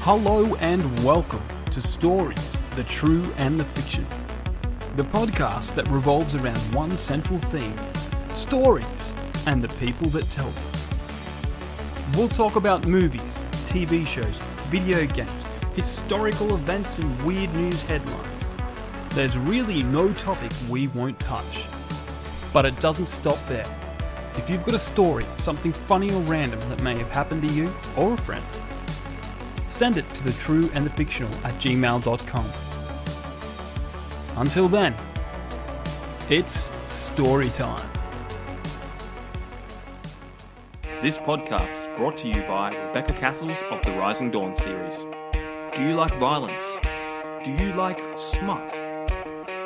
Hello and welcome to Stories, the True and the Fictional, the podcast that revolves around one central theme, stories and the people that tell them. We'll talk about movies, TV shows, video games, historical events and weird news headlines. There's really no topic we won't touch. But it doesn't stop there. If you've got a story, something funny or random that may have happened to you or a friend, send it to thetrueandthefictional@gmail.com. Until then, it's story time. This podcast is brought to you by Rebecca Cassells of the Rising Dawn series. Do you like violence? Do you like smut?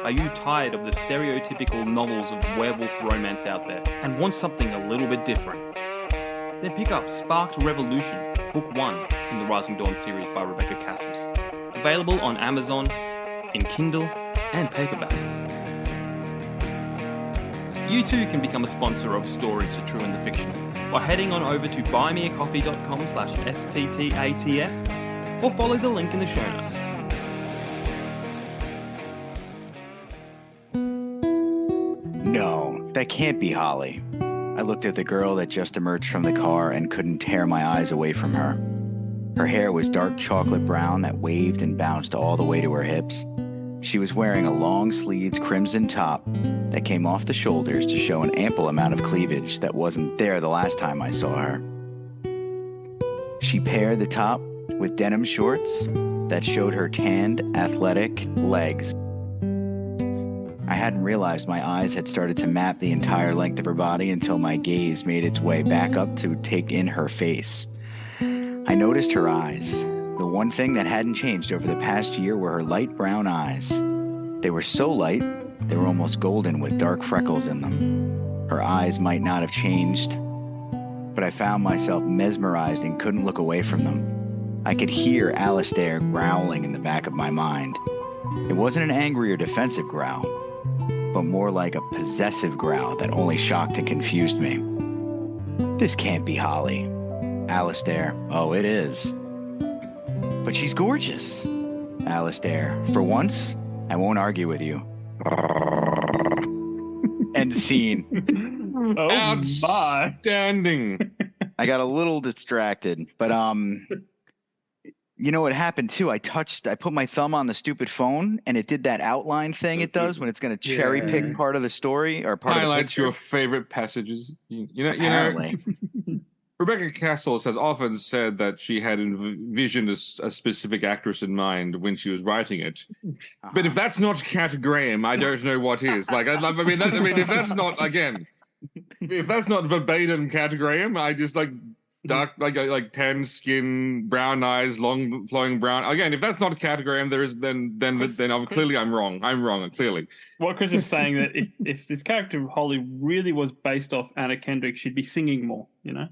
Are you tired of the stereotypical novels of werewolf romance out there and want something a little bit different? Then pick up Sparked Revolution, Book 1 in the Rising Dawn series by Rebecca Cassells. Available on Amazon, in Kindle and paperback. You too can become a sponsor of Stories, the True and the Fictional by heading on over to buymeacoffee.com/STTATF or follow the link in the show notes. No, that can't be Holly. I looked at the girl that just emerged from the car and couldn't tear my eyes away from her. Her hair was dark chocolate brown that waved and bounced all the way to her hips. She was wearing a long-sleeved crimson top that came off the shoulders to show an ample amount of cleavage that wasn't there the last time I saw her. She paired the top with denim shorts that showed her tanned, athletic legs. I hadn't realized my eyes had started to map the entire length of her body until my gaze made its way back up to take in her face. I noticed her eyes. The one thing that hadn't changed over the past year were her light brown eyes. They were so light, they were almost golden with dark freckles in them. Her eyes might not have changed, but I found myself mesmerized and couldn't look away from them. I could hear Alistair growling in the back of my mind. It wasn't an angry or defensive growl, but more like a possessive growl that only shocked and confused me. This can't be Holly. Alistair, oh, it is. But she's gorgeous. Alistair, for once, I won't argue with you. End scene. Outstanding. I got a little distracted, but you know what happened too? I put my thumb on the stupid phone, and it did that outline thing it does when it's going to cherry pick part of the story or part Highlights of the your favorite passages. You Apparently. know. Rebecca Cassells has often said that she had envisioned a specific actress in mind when she was writing it. But if that's not Cat Graham, I don't know what is. Like, if that's not if that's not verbatim Cat Graham, I just like. Dark, like tan skin, brown eyes, long flowing brown. Again, if that's not a category, then clearly I'm wrong. I'm wrong, clearly. What Chris is saying that if this character Holly really was based off Anna Kendrick, she'd be singing more. You know.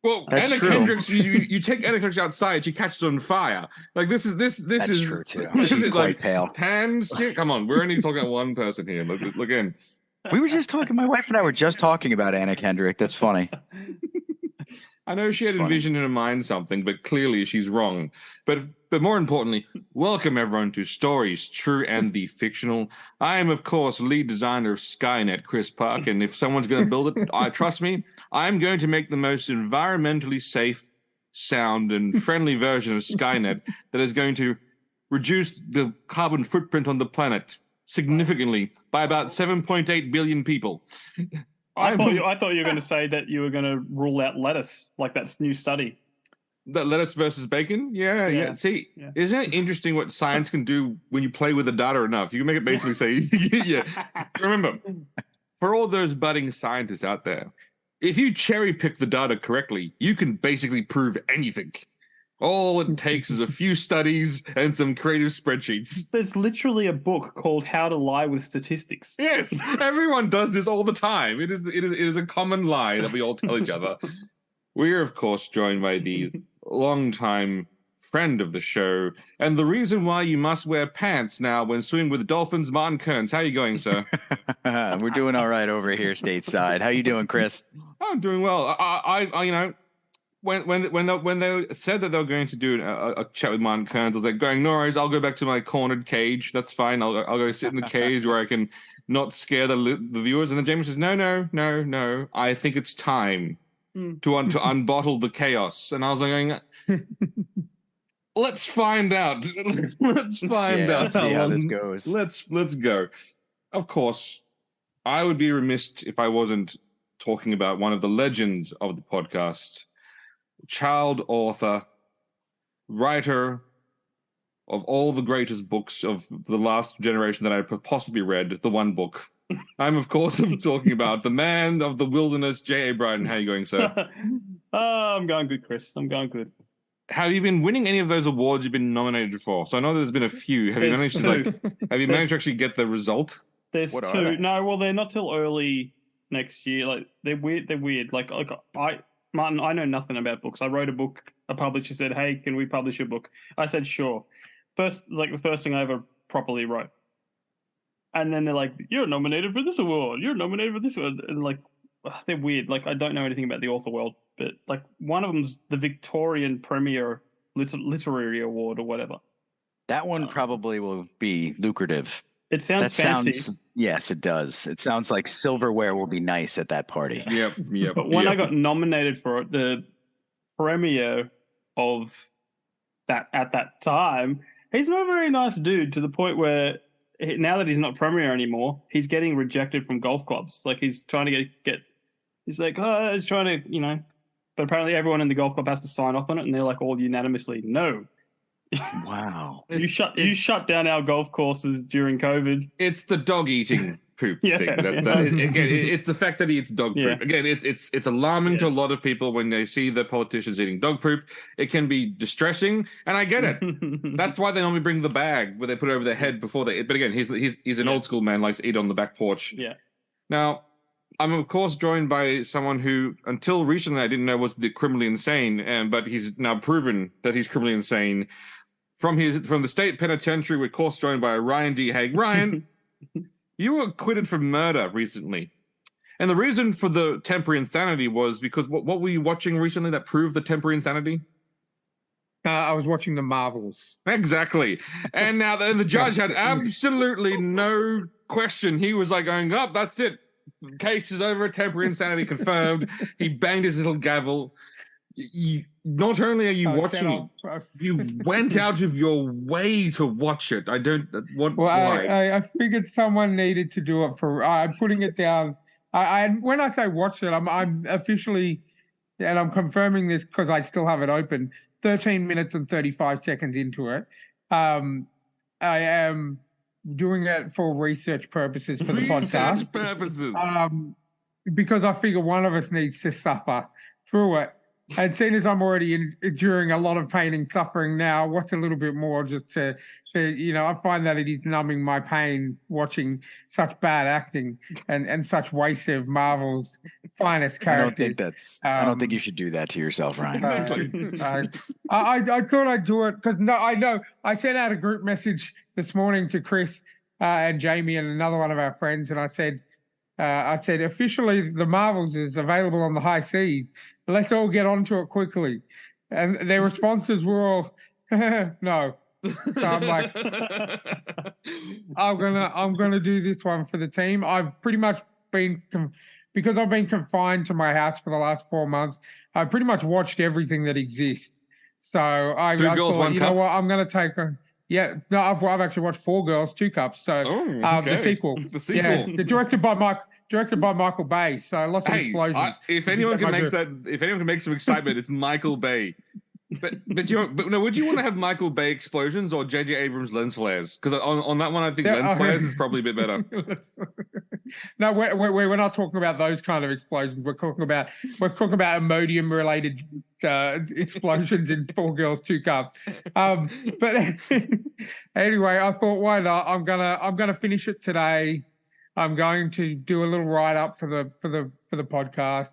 Well, that's Anna true. Kendrick, you take Anna Kendrick outside, she catches on fire. Like this is That's true too. She's quite like pale. Tan skin. Come on, we're only talking about one person here. Look in. We were just talking. My wife and I were just talking about Anna Kendrick. That's funny. I know she had envisioned in her mind something, but clearly she's wrong. But more importantly, welcome everyone to Stories, True and the Fictional. I am, of course, lead designer of Skynet, Chris Park, and if someone's going to build it, trust me, I'm going to make the most environmentally safe, sound, and friendly version of Skynet that is going to reduce the carbon footprint on the planet significantly by about 7.8 billion people. I thought you were going to say that you were going to rule out lettuce, like that new study. That lettuce versus bacon? Yeah. See, isn't it interesting what science can do when you play with the data enough? You can make it basically say, yeah. Remember, for all those budding scientists out there, if you cherry pick the data correctly, you can basically prove anything. All it takes is a few studies and some creative spreadsheets. There's literally a book called How to Lie with Statistics. Yes, everyone does this all the time. It is a common lie that we all tell each other. We are, of course, joined by the longtime friend of the show, and the reason why you must wear pants now when swimming with dolphins, Martin Kearns. How are you going, sir? We're doing all right over here stateside. How you doing, Chris? I'm doing well. I when they said that they were going to do a chat with Martin Kearns, I was like, no worries, I'll go back to my cornered cage. That's fine. I'll go sit in the cage where I can not scare the viewers. And then Jamie says, no. I think it's time to unbottle the chaos. And I was like, let's find out. Let's find out. Let's see how this goes. Let's go. Of course, I would be remiss if I wasn't talking about one of the legends of the podcast. Child author, writer of all the greatest books of the last generation that I possibly read, the one book. I'm, of course, talking about the man of the wilderness, J.A. Bryden. How are you going, sir? I'm going good, Chris. I'm going good. Have you been winning any of those awards you've been nominated for? So I know there's been a few. Have you managed to actually get the result? There's two. No, well, they're not till early next year. Like they're weird. Like Martin, I know nothing about books. I wrote a book. A publisher said, "Hey, can we publish your book?" I said, "Sure." The first thing I ever properly wrote. And then they're like, "You're nominated for this award. You're nominated for this one." And like, they're weird. Like, I don't know anything about the author world, but like one of them's the Victorian Premier Literary Award or whatever. That one probably will be lucrative. It sounds fancy. Yes, it does. It sounds like silverware will be nice at that party. Yep. But when I got nominated for it, the premier of that at that time, he's not a very nice dude, to the point where now that he's not premier anymore, he's getting rejected from golf clubs. Like he's trying to get he's like, he's trying to, but apparently everyone in the golf club has to sign off on it, and they're like all unanimously, no. Wow. You shut down our golf courses during COVID. It's the dog eating poop thing. Again, it's the fact that he eats dog poop. Again, it's alarming to a lot of people when they see the politicians eating dog poop. It can be distressing, and I get it. That's why they normally bring the bag where they put it over their head before they eat. But again, he's an old school man, likes to eat on the back porch. Yeah. Now, I'm of course joined by someone who, until recently, I didn't know was the criminally insane, but he's now proven that he's criminally insane. From the state penitentiary, we're of course joined by Ryan D. Haig. Ryan, you were acquitted for murder recently. And the reason for the temporary insanity was because what were you watching recently that proved the temporary insanity? I was watching The Marvels. Exactly. And now the judge had absolutely no question. He was like going, oh, that's it. The case is over. Temporary insanity confirmed. He banged his little gavel. Not only are you watching it, you went out of your way to watch it. I don't. Why? I figured someone needed to do it for. I'm putting it down. When I say watch it, I'm officially, and I'm confirming this because I still have it open. 13 minutes and 35 seconds into it. I am doing it for research purposes for the podcast. Research purposes. Because I figure one of us needs to suffer through it. And seeing as I'm already enduring a lot of pain and suffering now, watch a little bit more just to I find that it is numbing my pain watching such bad acting and such waste of Marvel's finest characters. I don't think you should do that to yourself, Ryan. I thought I'd do it because I know I sent out a group message this morning to Chris and Jamie and another one of our friends, and I said officially the Marvels is available on the high seas. Let's all get onto it quickly. And their responses were all, no. So I'm like, I'm gonna do this one for the team. I've pretty much been, because I've been confined to my house for the last 4 months, I've pretty much watched everything that exists. So I thought, you know what, I'm gonna take a, I've actually watched 4 Girls, 2 Cups. So okay. The sequel. Yeah, directed by Michael Bay, so lots of explosions. If anyone can make some excitement, it's Michael Bay. But would you want to have Michael Bay explosions or J.J. Abrams lens flares? Because on that one, I think lens flares is probably a bit better. No, we're not talking about those kind of explosions. We're talking about Imodium related explosions in 4 Girls, 2 Cups. But anyway, I thought, why not? I'm gonna finish it today. I'm going to do a little write up for the podcast,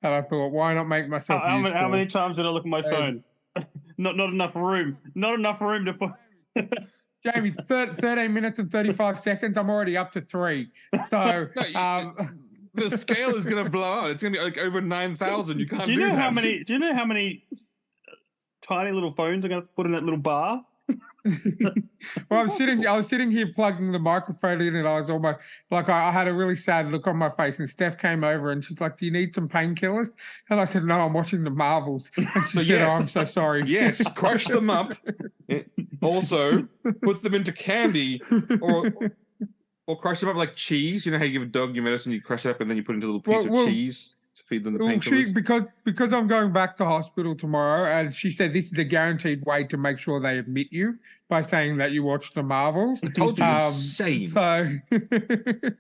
and I thought, why not make myself useful? How many times did I look at my phone? Not enough room. Not enough room to put. Jamie, 13 minutes and 35 seconds. I'm already up to 3. So, The scale is going to blow out. It's going to be like over 9,000. You can't do know that. how many? Do you know how many tiny little phones are going to put in that little bar? Well, I was sitting here plugging the microphone in, and I was almost like I had a really sad look on my face. And Steph came over, and she's like, "Do you need some painkillers?" And I said, "No, I'm watching the Marvels." And she said, "Oh, I'm so sorry." Yes, crush them up. Also, put them into candy or crush them up like cheese. You know how you give a dog your medicine, you crush it up, and then you put it into a little piece of cheese to feed them the painkillers. Because I'm going back to hospital tomorrow, and she said this is a guaranteed way to make sure they admit you by saying that you watched the Marvels. I told you, insane. So,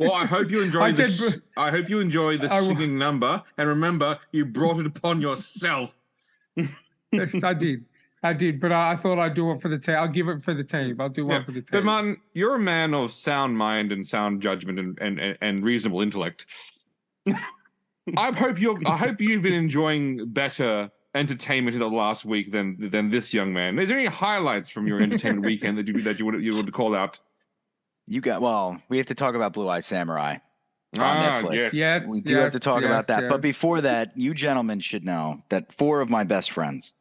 well, I hope you enjoy this. I hope you enjoy the singing number, and remember, you brought it upon yourself. Yes, I did, but I thought I'd do it for the team. I'll give it for the team. I'll do one for the team. But Martin, you're a man of sound mind and sound judgment and reasonable intellect. I hope you've been enjoying better entertainment in the last week than this young man. Is there any highlights from your entertainment weekend that you would call out? We have to talk about Blue Eye Samurai on Netflix. Yes. We do have to talk about that. But before that, you gentlemen should know that 4 of my best friends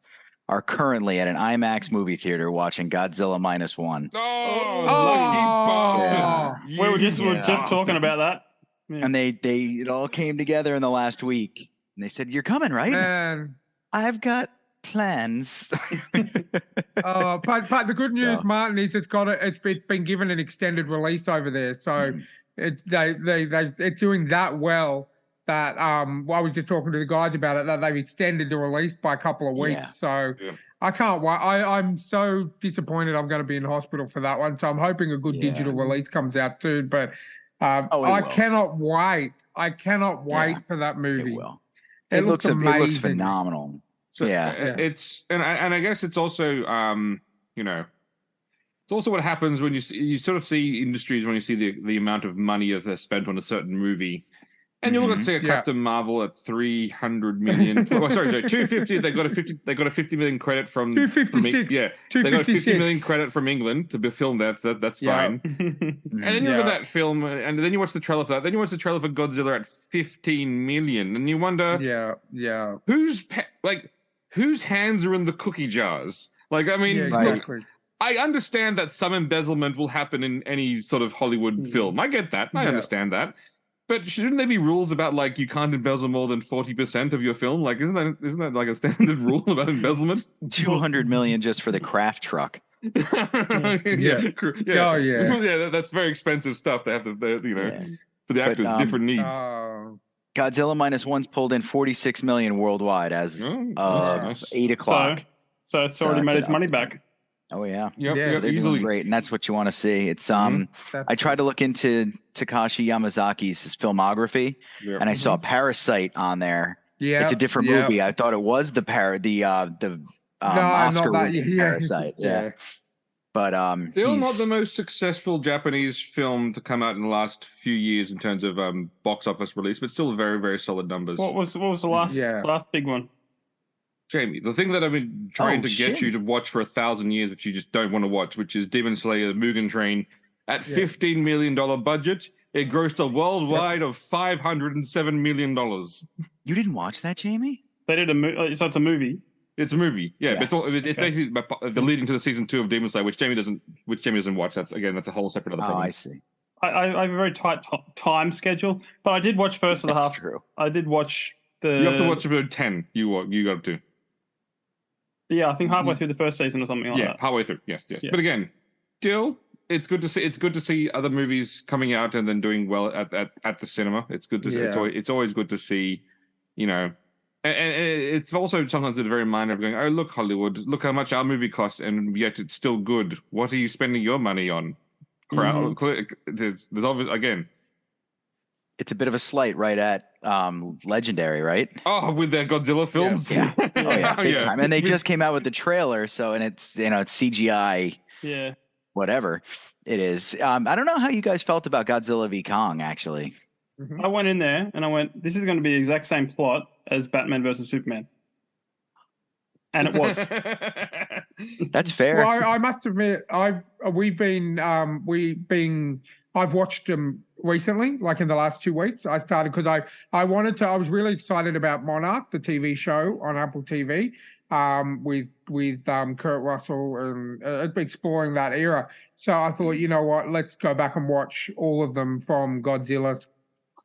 are currently at an IMAX movie theater watching Godzilla -1. Lucky bastards! We were just talking about that. Yeah. And it all came together in the last week. And they said, "You're coming, right?" And I've got plans. but the good news, Martin, is it's been given an extended release over there. So they're doing that well that I was just talking to the guys about it, that they've extended the release by a couple of weeks. Yeah. So I can't wait. I'm so disappointed I'm going to be in hospital for that one. So I'm hoping a good digital release comes out soon. But I cannot wait. I cannot wait for that movie. It will. It looks amazing. It looks phenomenal. So, it's and I guess it's also it's also what happens when you sort of see industries when you see the amount of money that's spent on a certain movie. And you look at, say, a Captain Marvel at 300 million. Sorry, 250. They got a 50 million credit from 256. They got a 50 million credit from England to be filmed there. So that's fine. And then you look at that film, and then you watch the trailer for that. Then you watch the trailer for Godzilla at 15 million, and you wonder, whose hands are in the cookie jars? Like, I mean, exactly. I understand that some embezzlement will happen in any sort of Hollywood film. I get that. I understand that. But shouldn't there be rules about, like, you can't embezzle more than 40% of your film? Like, isn't that like a standard rule about embezzlement? 200 million just for the craft truck. That's very expensive stuff. They have to, for the actors, different needs. Godzilla -1's pulled in 46 million worldwide as of 8 o'clock. So it's already made its money back. Oh yeah, so they're doing great, and that's what you want to see. It's I tried to look into Takashi Yamazaki's filmography, and I saw Parasite on there. Yeah, it's a different movie. I thought it was the Oscar winning Parasite. Yeah. But still not the most successful Japanese film to come out in the last few years in terms of box office release, but still very, very solid numbers. What was the last big one? Jamie, the thing that I've been trying to get you to watch for 1,000 years, which you just don't want to watch, which is Demon Slayer: Mugen Train, at $15 million budget, it grossed a worldwide of $507 million. You didn't watch that, Jamie? They did so it's a movie. It's a movie, but it's basically the leading to the season 2 of Demon Slayer, which Jamie doesn't watch. That's a whole separate other problem. I see. I have a very tight time schedule, but I did watch first of the half. True. I did watch You have to watch about 10. You got to. Yeah, I think halfway through the first season or something like that. Yeah, halfway through. Yes. Yeah. But again, still, it's good to see. It's good to see other movies coming out and then doing well at the cinema. It's good to see. It's always good to see, and it's also sometimes a very minor of going, oh, look, Hollywood, look how much our movie costs, and yet it's still good. What are you spending your money on? There's obvious again. It's a bit of a slight right at Legendary, right? Oh, with their Godzilla films? Yeah. Big time. And they just came out with the trailer, so, and it's, it's CGI. Yeah. Whatever it is. I don't know how you guys felt about Godzilla v. Kong, actually. I went in there and I went, this is going to be the exact same plot as Batman versus Superman. And it was. That's fair. Well, I must admit, we've been I've watched them recently, like in the last 2 weeks. I started because I was really excited about Monarch, the TV show on Apple TV, with Kurt Russell and exploring that era. So I thought, you know what, let's go back and watch all of them from Godzilla,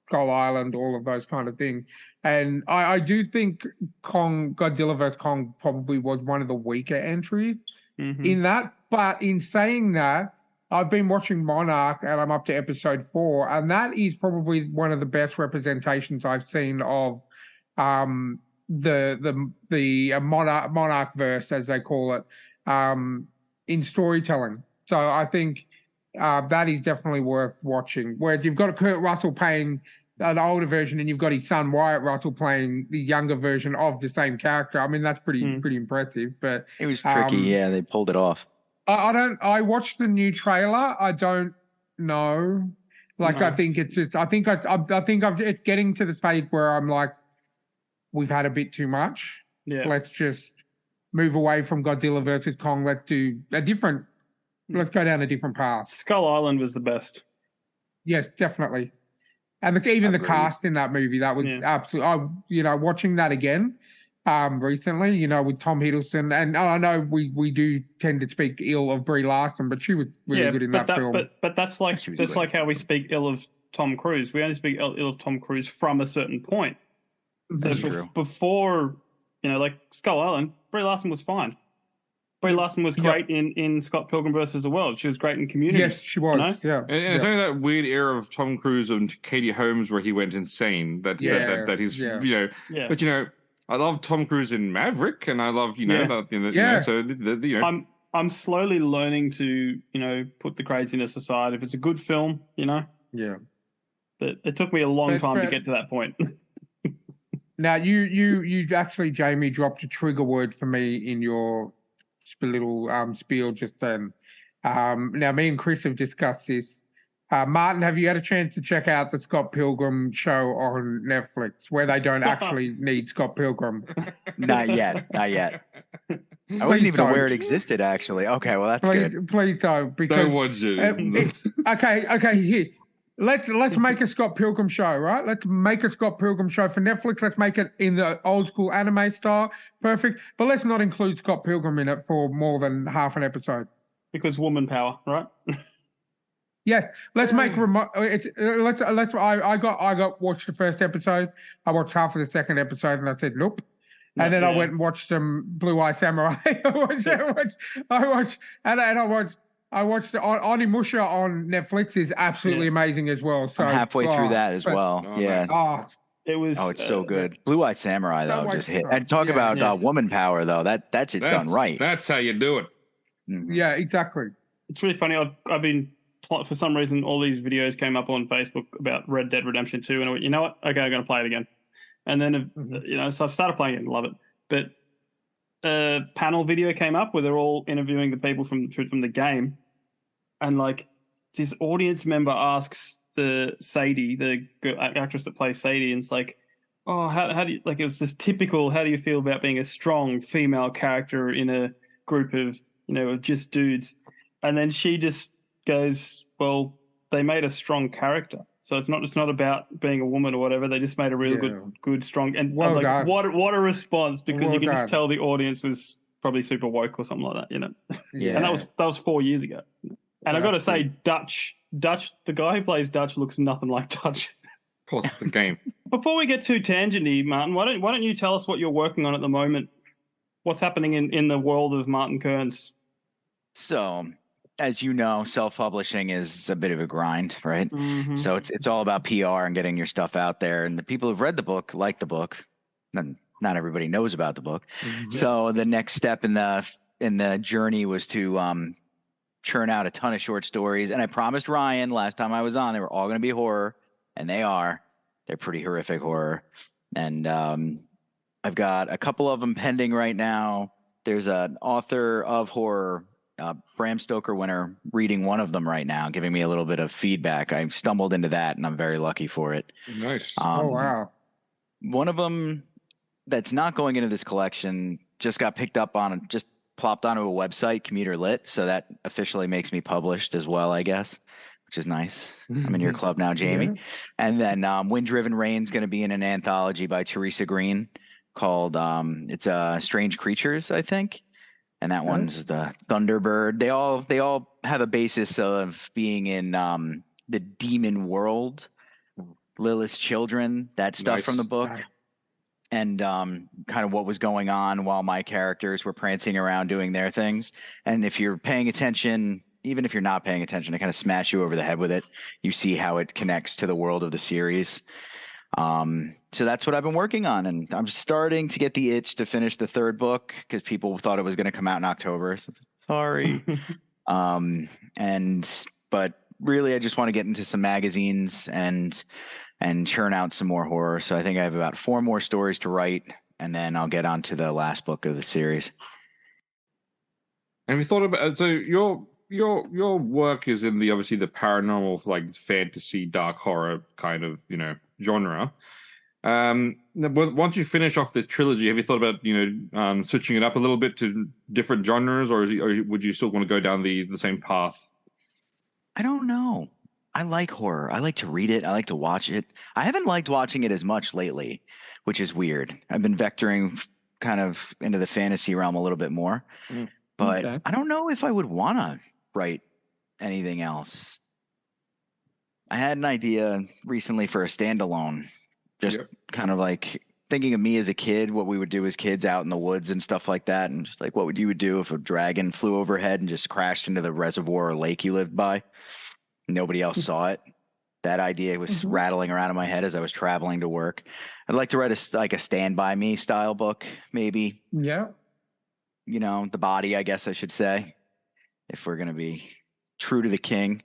Skull Island, all of those kind of things. And I do think Godzilla vs. Kong probably was one of the weaker entries in that. But in saying that, I've been watching Monarch and I'm up to episode 4, and that is probably one of the best representations I've seen of the Monarch verse, as they call it, in storytelling. So I think that is definitely worth watching. Where you've got Kurt Russell playing an older version, and you've got his son Wyatt Russell playing the younger version of the same character. I mean, that's pretty impressive. But it was tricky. Yeah, they pulled it off. I watched the new trailer. I don't know. Like, I think it's just. I think it's getting to the stage where I'm like, we've had a bit too much. Yeah. Let's just move away from Godzilla versus Kong. Let's do a different. Let's go down a different path. Skull Island was the best. Yes, definitely. And even the cast in that movie, that was absolutely. Watching that again. Recently, with Tom Hiddleston, and I know we do tend to speak ill of Brie Larson, but she was really good in that film. But that's like how we speak ill of Tom Cruise. We only speak ill of Tom Cruise from a certain point. That's So true. Before, like Skull Island, Brie Larson was fine. Brie Larson was great in Scott Pilgrim versus the World. She was great in Community. Yes, she was. Yeah, and it's only that weird era of Tom Cruise and Katie Holmes where he went insane. That he's But I love Tom Cruise in Maverick, and I love So I'm slowly learning to put the craziness aside. If it's a good film, Yeah. But it took me a long time to get to that point. Now you actually, Jamie, dropped a trigger word for me in your little spiel just then. Now me and Chris have discussed this. Martin, have you had a chance to check out the Scott Pilgrim show on Netflix, where they don't actually need Scott Pilgrim? Not yet. I wasn't even aware it existed, actually. Okay, well, that's good. Please don't. Because, don't watch it. Okay, here. Let's make a Scott Pilgrim show, right? Let's make a Scott Pilgrim show for Netflix. Let's make it in the old school anime style. Perfect. But let's not include Scott Pilgrim in it for more than half an episode. Because woman power, right? Yes, let's make remote. I got watched the first episode. I watched half of the second episode, and I said nope. And then I went and watched some Blue Eye Samurai. I watched Onimusha on Netflix is absolutely amazing as well. So I'm halfway through that as well. Yeah. Nice. It was. Oh, it's so good. Blue Eye Samurai though just hit. And talk about woman power though. That's done right. That's how you do it. Mm-hmm. Yeah, exactly. It's really funny. I've been, for some reason, all these videos came up on Facebook about Red Dead Redemption 2, and I went, you know what? Okay, I'm going to play it again. And then, so I started playing it and love it. But a panel video came up where they're all interviewing the people from the game. And, like, this audience member asks the Sadie, the actress that plays Sadie, and it's like, oh, how do you, like, it was just typical, how do you feel about being a strong female character in a group of, of just dudes? And then she just goes, well, they made a strong character. So it's not about being a woman or whatever. They just made a really good, strong, and well like, what a response, because you can just done. Tell the audience was probably super woke or something like that, Yeah. And that was 4 years ago. And I got to say, Dutch, the guy who plays Dutch looks nothing like Dutch. Of course, it's a game. Before we get too tangenty, Martin, why don't you tell us what you're working on at the moment? What's happening in the world of Martin Kearns? So, as you know, self-publishing is a bit of a grind, right? Mm-hmm. So it's all about PR and getting your stuff out there. And the people who've read the book like the book. Not everybody knows about the book. Mm-hmm. So the next step in the journey was to churn out a ton of short stories. And I promised Ryan last time I was on, they were all going to be horror, and they are. They're pretty horrific horror. And I've got a couple of them pending right now. There's an author of horror, Bram Stoker winner, reading one of them right now, giving me a little bit of feedback. I stumbled into that, and I'm very lucky for it. Nice. Oh, wow. One of them that's not going into this collection just got picked up on, just plopped onto a website, Commuter Lit, so that officially makes me published as well, I guess. which is nice. I'm in your club now, Jamie. Yeah. And then Wind Driven Rain's going to be in an anthology by Teresa Green called it's Strange Creatures, I think. And that one's the Thunderbird. They all have a basis of being in the demon world, Lilith's children, that stuff from the book. And kind of what was going on while my characters were prancing around doing their things. And if you're paying attention, even if you're not paying attention, I kind of smash you over the head with it. You see how it connects to the world of the series. So that's what I've been working on, and I'm starting to get the itch to finish the third book because people thought it was going to come out in October. So, sorry. But really, I just want to get into some magazines and churn out some more horror. So I think I have about 4 more stories to write, and then I'll get on to the last book of the series. Have you thought about so your work is in the obviously the paranormal, like fantasy, dark horror kind of genre. Once you finish off the trilogy, have you thought about switching it up a little bit to different genres, or would you still want to go down the same path? I don't know. I like horror. I like to read it. I like to watch it. I haven't liked watching it as much lately, which is weird. I've been vectoring kind of into the fantasy realm a little bit more, but I don't know if I would want to write anything else. I had an idea recently for a standalone, just kind of like thinking of me as a kid, what we would do as kids out in the woods and stuff like that. And just like, what would you do if a dragon flew overhead and just crashed into the reservoir or lake you lived by? Nobody else saw it. That idea was rattling around in my head as I was traveling to work. I'd like to write a Stand By Me style book, maybe. Yeah. The body, I guess I should say, if we're going to be true to the king.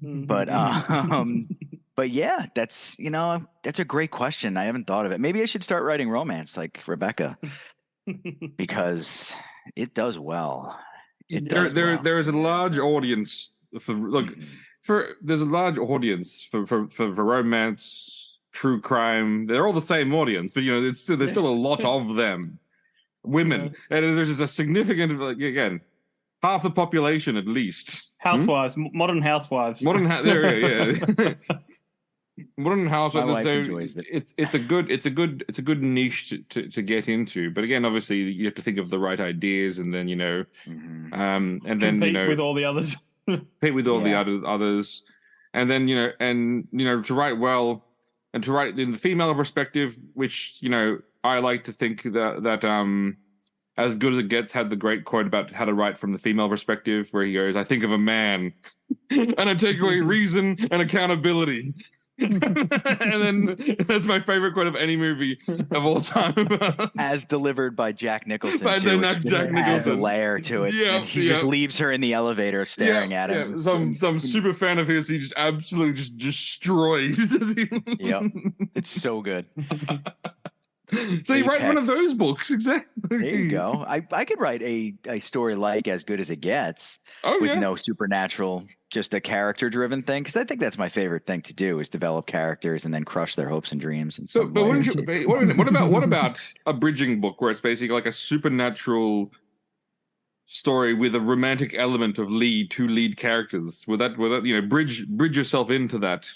But yeah, that's a great question. I haven't thought of it. Maybe I should start writing romance like Rebecca, because it does well. There is a large audience there's a large audience for romance, true crime. They're all the same audience, but there's still a lot of them, women, and there's just a significant, again, half the population at least. Housewives, modern housewives. Modern housewives. It's a good niche to get into. But again, obviously, you have to think of the right ideas, and then and then compete with all the others. Compete with all the others, and then to write well and to write in the female perspective, which I like to think that As Good as It Gets had the great quote about how to write from the female perspective, where he goes, "I think of a man, and I take away reason and accountability." And then that's my favorite quote of any movie of all time. As delivered by Jack Nicholson. Jack Nicholson adds a layer to it. Yeah, and he just leaves her in the elevator staring at him. Some super fan of his, he just absolutely just destroys. Yep. It's so good. So you write one of those books, exactly. There you go. I could write a story like As Good as It Gets with no supernatural, just a character-driven thing, because I think that's my favorite thing to do is develop characters and then crush their hopes and dreams. What about a bridging book where it's basically like a supernatural story with a romantic element of two lead characters? Would that bridge yourself into that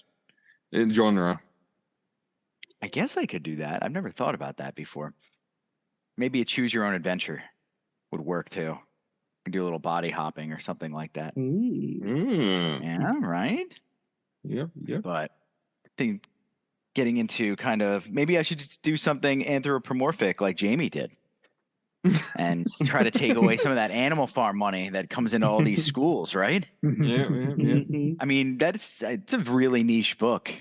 genre? I guess I could do that. I've never thought about that before. Maybe a choose your own adventure would work too. Do a little body hopping or something like that. Yeah, right? Yep. But I think getting into kind of, maybe I should just do something anthropomorphic like Jamie did. And try to take away some of that Animal Farm money that comes into all these schools, right? Yeah. I mean, it's a really niche book.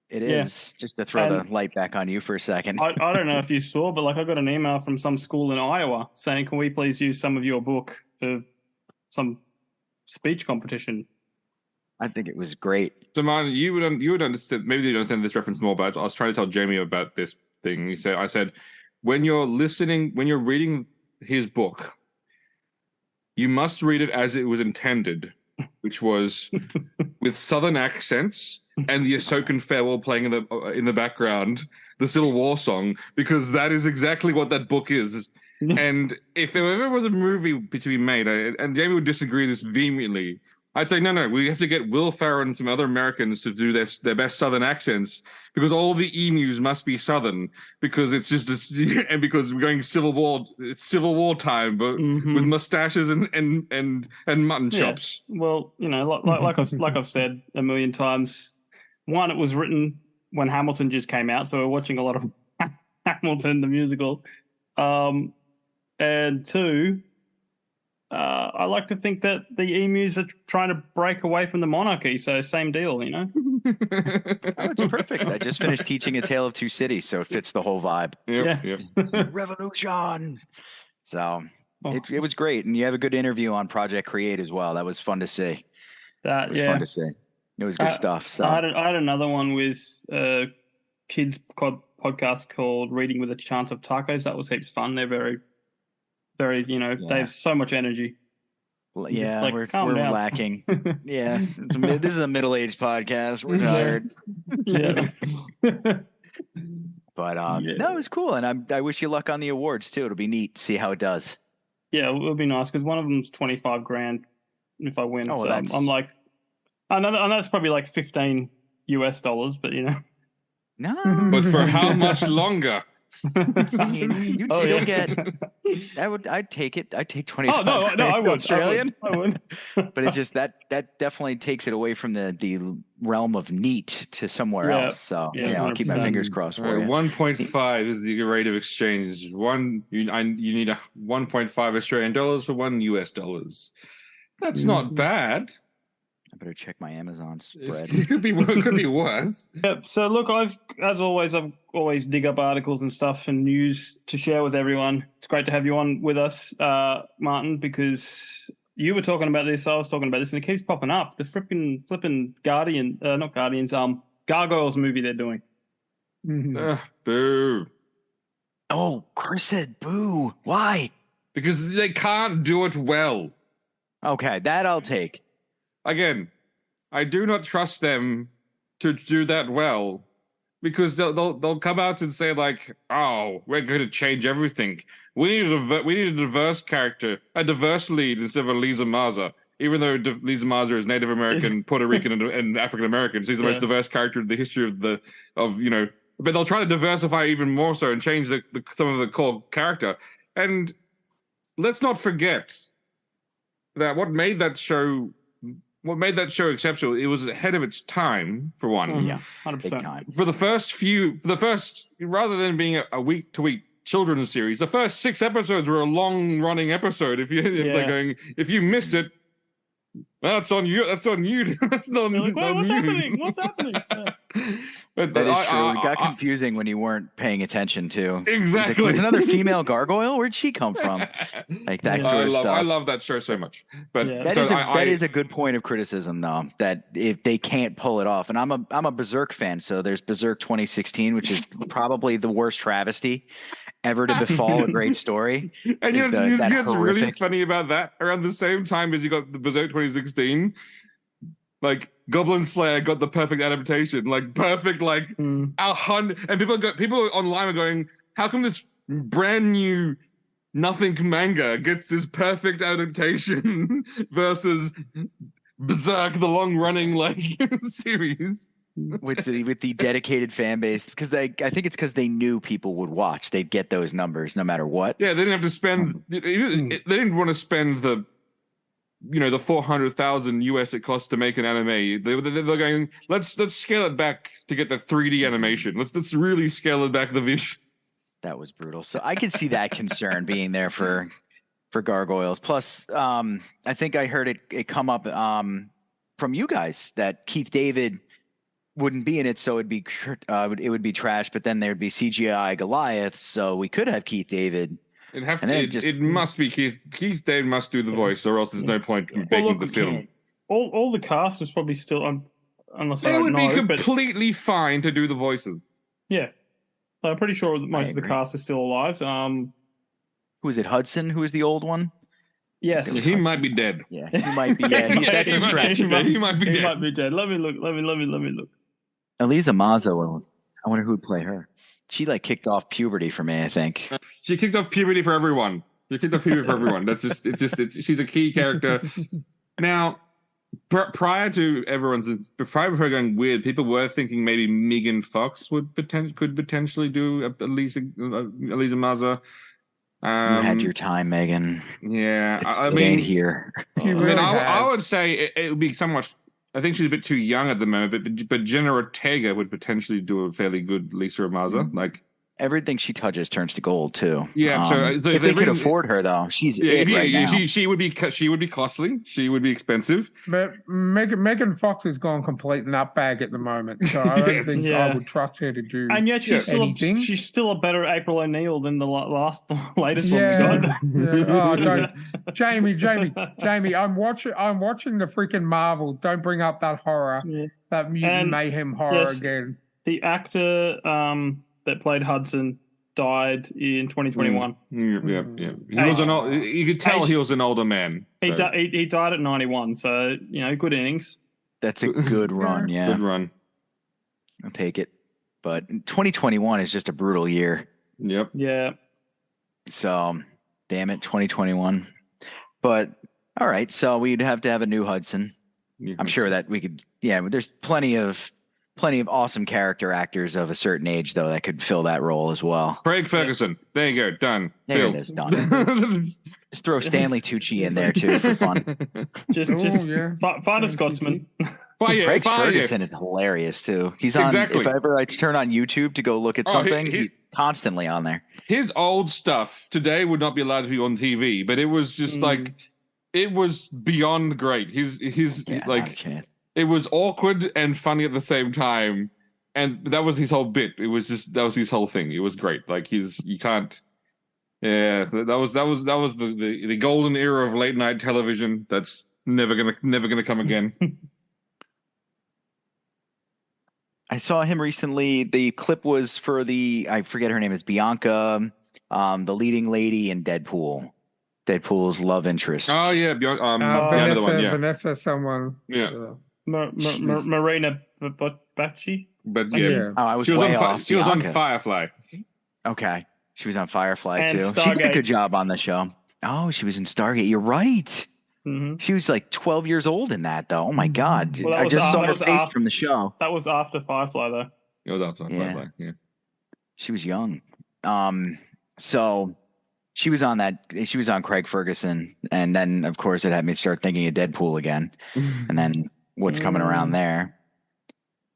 It is. Just to throw the light back on you for a second. I don't know if you saw, but I got an email from some school in Iowa saying, "Can we please use some of your book for some speech competition?" I think it was great. So, Martin, you would understand. Maybe you don't understand this reference more, but I was trying to tell Jamie about this thing. I said, when you're reading his book, you must read it as it was intended, which was with Southern accents and the Ahsokan farewell playing in the background, the Civil War song, because that is exactly what that book is. And if there ever was a movie to be made, and Jamie would disagree this vehemently, I'd say no. We have to get Will Ferrell and some other Americans to do their best Southern accents because all the emus must be Southern because it's just this, and because we're going Civil War. It's Civil War time, but with mustaches and mutton chops. Well, like I've said a million times. One, it was written when Hamilton just came out, so we're watching a lot of Hamilton the musical. And two. I like to think that the emus are trying to break away from the monarchy, so same deal, Oh, it's perfect. I just finished teaching A Tale of Two Cities, so it fits the whole vibe. Yep. Revolution! So it was great, and you have a good interview on Project Create as well. That was fun to see. It was fun to see. It was good stuff. So I had another one with kids podcast called Reading with a Chance of Tacos. That was heaps fun. They're very, very, they have so much energy. Well, yeah, we're lacking. Yeah, this is a middle-aged podcast. We're tired. But no, it was cool, and I wish you luck on the awards too. It'll be neat to see how it does. Yeah, it'll be nice because one of them's $25,000 if I win. Oh, so I'm like, I know that's probably like $15, but No, but for how much longer? I mean, you'd still get. I'd take it. I'd take 25. Oh no, I would. Australian. I would. But it's just that definitely takes it away from the realm of neat to somewhere else. So I'll keep my fingers crossed for you. 1.5 is the rate of exchange. You need a 1.5 Australian dollars for $1 US. That's not bad. I better check my Amazon spread. It could be worse. Yep. So look, I've always dig up articles and stuff and news to share with everyone. It's great to have you on with us, Martin, because you were talking about this, I was talking about this, and it keeps popping up. The flipping Gargoyles movie they're doing. Boo. Oh, Chris said boo. Why? Because they can't do it well. Okay, that I'll take. Again, I do not trust them to do that well because they'll come out and say like, "Oh, we're going to change everything. We need a diverse character, a diverse lead instead of Lisa Maza." Even though Lisa Maza is Native American, Puerto Rican, and African American, she's the most diverse character in the history of But they'll try to diversify even more so and change some of the core character. And let's not forget that what made that show exceptional, it was ahead of its time, for one. Yeah, 100%. For the first, rather than being a week-to-week children's series, the first 6 episodes were a long-running episode. If you missed it, that's on you. That's on you. That's not like, what's you. happening? What's happening? But that is true. It got confusing when you weren't paying attention to. Exactly. There's another female gargoyle. Where'd she come from? Like that sort of stuff. I love that show so much. But that is a good point of criticism, though. That if they can't pull it off, and I'm a Berserk fan, so there's Berserk 2016, which is probably the worst travesty ever to befall a great story. And you know what's really funny about that? Around the same time as you got the Berserk 2016, like Goblin Slayer got the perfect adaptation, like perfect, like 100. And people online are going, "How come this brand new nothing manga gets this perfect adaptation versus Berserk, the long running series?" with the dedicated fan base, because I think it's because they knew people would watch. They'd get those numbers no matter what. Yeah, they didn't have to spend. They didn't want to spend the 400,000 US it costs to make an anime. They're going, let's scale it back to get the 3D animation. Let's really scale it back the vision. That was brutal. So I could see that concern being there for Gargoyles. Plus, I think I heard it come up from you guys that Keith David wouldn't be in it, so it would be trash. But then there'd be CGI Goliath, so we could have Keith David. It must be Keith David must do the voice, or else there's no point in making the film. All the cast is probably still unless they would be completely fine to do the voices. Yeah, I'm pretty sure most of the cast is still alive. Who is it? Hudson, who is the old one? Yes, he might be dead. Yeah, he might be dead. He might be dead. Let me look. Elisa Mazzo. I wonder who would play her. She kicked off puberty for me, I think. She kicked off puberty for everyone. That's she's a key character. Now, prior to her going weird, people were thinking maybe Megan Fox could potentially do a Lisa Maza. You had your time, Megan. Yeah, I mean, ain't here. I would say it would be somewhat. I think she's a bit too young at the moment, but Jenna Ortega would potentially do a fairly good Lisa Maza. Like everything she touches turns to gold too. Yeah, so if they could afford her though, she's now. She would be costly. She would be expensive. But Megan Fox has gone complete nutbag at the moment, so I don't think I would trust her to do. And yet she's still a better April O'Neil than the latest one we got. Oh, don't, Jamie. I'm watching the freaking Marvel. Don't bring up that horror, that mutant mayhem horror again. The actor that played Hudson died in 2021. Yeah. You could tell he was an older man. He died at 91, so good innings. That's a good run, yeah. Good run. I'll take it. But 2021 is just a brutal year. Yep. Yeah. So, damn it, 2021. But all right, so we'd have to have a new Hudson. I'm sure that we could. Yeah, there's plenty of awesome character actors of a certain age, though, that could fill that role as well. Craig Ferguson. There you go. Done. There it is. Done. Just throw Stanley Tucci in there, too, for fun. Find a Scotsman. Craig Ferguson is hilarious, too. He's on. If ever I turn on YouTube to go look at something, he's constantly on there. His old stuff today would not be allowed to be on TV, but it was just it was beyond great. He's not a chance. It was awkward and funny at the same time, and that was his whole bit. That was his whole thing. It was great. Like you can't. Yeah, that was the golden era of late night television. That's never gonna come again. I saw him recently. The clip was for I forget her name is Bianca, the leading lady in Deadpool. Deadpool's love interest. Oh yeah, Vanessa someone. Yeah. Marina Bacci. But yeah. Oh, I was she was on Bianca. Firefly. Okay. She was on Firefly and too. Stargate. She did a good job on the show. Oh, she was in Stargate. You're right. Mm-hmm. She was like 12 years old in that, though. Oh my God. Well, I just saw her face from the show. That was after Firefly, though. It was after Firefly, yeah. She was young. So she was on that. She was on Craig Ferguson. And then, of course, it had me start thinking of Deadpool again. And then what's coming around there.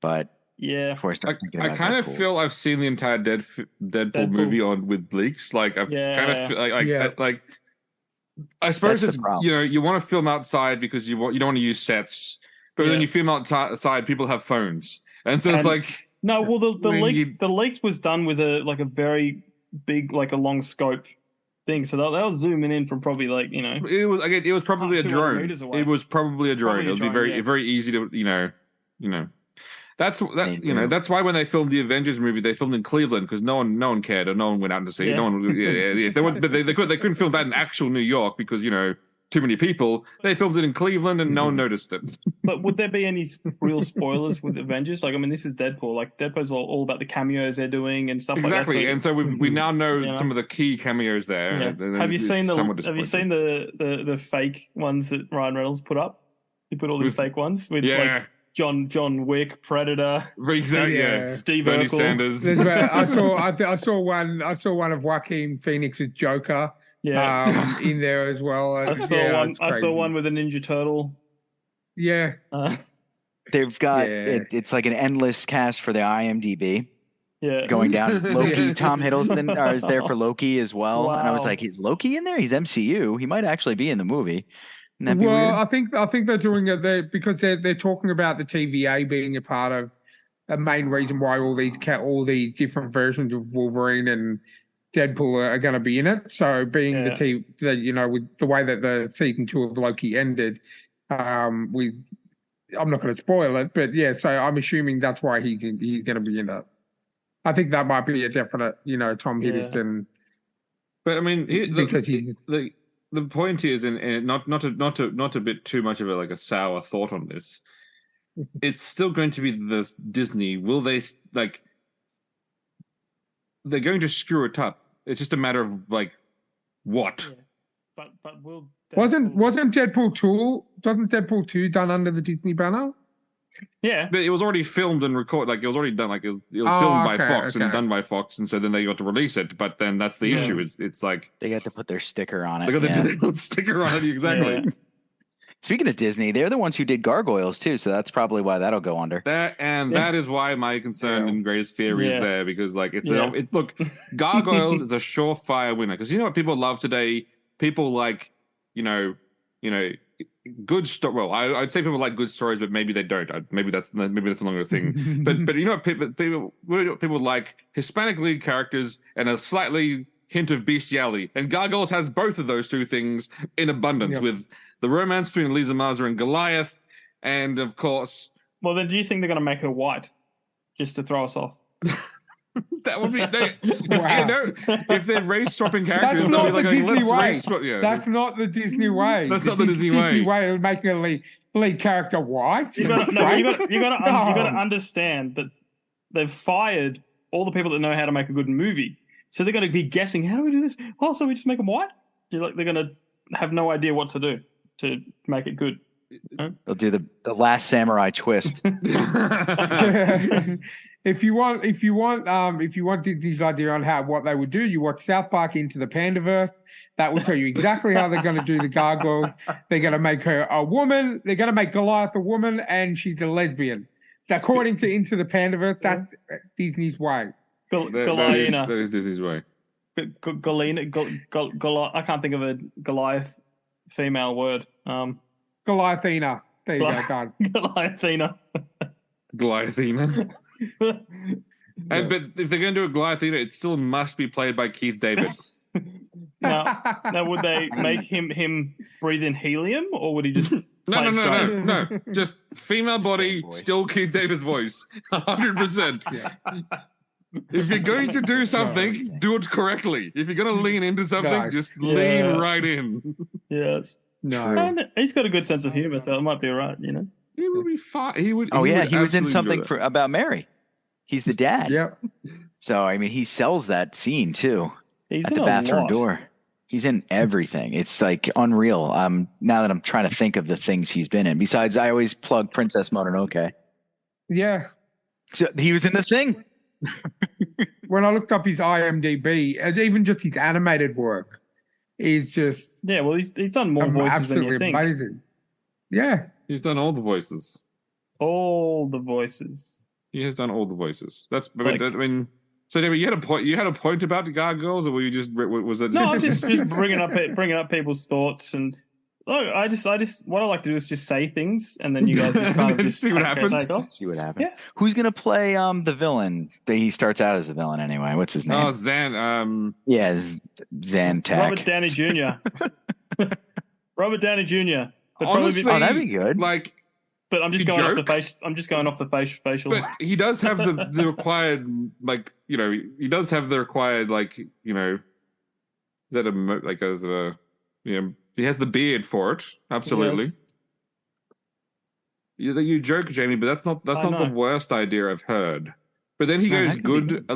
But yeah, before I start thinking about I kind Deadpool. of feel I've seen the entire Deadpool movie with leaks. Like I've kind of feel like I suppose it's you want to film outside because you don't want to use sets, but then you film outside, people have phones, and so it's like no. Well, the leaks was done with a very big a long scope thing, so they were zooming in from probably it was probably a drone. It was probably a drone. It would be very easy to That's why when they filmed the Avengers movie, they filmed in Cleveland because no one cared or no one went out to see it. No one, they couldn't film that in actual New York because too many people. They filmed it in Cleveland and no one noticed it. But would there be any real spoilers with Avengers? This is Deadpool. Deadpool's all about the cameos they're doing and stuff like that. Exactly, and so we now know some of the key cameos there. Yeah. Have you seen the fake ones that Ryan Reynolds put up? He put all these fake ones with John Wick, Predator, Steve Bernie Urkel. Sanders. I saw one of Joaquin Phoenix's Joker. In there as well. I saw one with a Ninja Turtle. Yeah. They've got it's like an endless cast for the IMDb. Yeah. Going down. Loki, Tom Hiddleston is there for Loki as well. Wow. And I was like, is Loki in there? He's MCU. He might actually be in the movie. Well, weird? I think they're doing it there because they're talking about the TVA being a part of a main reason why all the different versions of Wolverine and Deadpool are going to be in it. So being with the way that the season 2 of Loki ended, I'm not going to spoil it, but so I'm assuming that's why he's going to be in it. I think that might be a definite, Tom Hiddleston. But I mean, because the point is, and not a bit too much of a sour thought on this. It's still going to be the Disney. Will they they're going to screw it up? It's just a matter of what. But will wasn't Deadpool 2? Wasn't Deadpool 2 done under the Disney banner? Yeah, But it was already filmed and recorded. Like it was already done. Like it was filmed by Fox and done by Fox, and so then they got to release it. But then that's the issue. It's like They got to put their sticker on it. they got the sticker on it exactly. Yeah. Speaking of Disney, they're the ones who did Gargoyles too, so that's probably why that'll go under. That is why my concern and greatest fear is there, because like look, Gargoyles is a surefire winner, because you know what people love today. People like good story. Well, I'd say people like good stories, but maybe they don't. Maybe that's no longer a thing. but you know what people like Hispanic lead characters and a slightly hint of bestiality, and Gargoyles has both of those two things in abundance with the romance between Lisa Maza and Goliath, and of course. Well, then, do you think they're going to make her white just to throw us off? That would be if they're race swapping characters. That's not the Disney way. That's not the Disney way. That's not the Disney way. Disney way of making a lead character white. You got to understand that they've fired all the people that know how to make a good movie. So they're going to be guessing, how do we do this? Oh, so we just make them white? They're going to have no idea what to do to make it good. They'll do the Last Samurai twist. If you want Disney's idea on what they would do, you watch South Park Into the Pandaverse. That will tell you exactly how they're going to do the Gargoyle. They're going to make her a woman. They're going to make Goliath a woman, and she's a lesbian. According to Into the Pandaverse, that's Disney's way. That is Disney's way. I can't think of a Goliath female word. Goliathina. There you go, done. Goliathina. Goliathina. But if they're going to do a Goliathina, it still must be played by Keith David. Now, would they make him breathe in helium, or would he just No. Just female body, still Keith David's voice. 100%. Yeah. If you're going to do something, do it correctly. If you're going to lean into something, just lean right in. Yes. No. He's got a good sense of humor, so it might be all right, He would be fine. He was in something about Mary. He's the dad. Yep. So I mean, he sells that scene too. He's at in the bathroom lot. door. He's in everything. It's like unreal. Now that I'm trying to think of the things he's been in. Besides, I always plug Princess Mononoke. Yeah. So he was in The Thing. When I looked up his IMDb, and even just his animated work, is just well, he's done more voices than you think. Amazing. Yeah, he's done all the voices. All the voices. He has done all the voices. So David, you had a point about the Gargoyles, or were you just was it? No, I was just bringing up people's thoughts, and look, I just what I like to do is just say things, and then you guys just kind of just see what happens. See what happens. Yeah. Who's gonna play the villain? He starts out as a villain anyway. What's his name? Oh, Zan. Zantac. Robert Downey Jr. Robert Downey Jr. Honestly, that'd be good. But I'm just going off the face. I'm just going off the facial. But he does have the required, he does have the required, he has the beard for it. Absolutely. Yes. You joke, Jamie, but that's not the worst idea I've heard. But then he goes good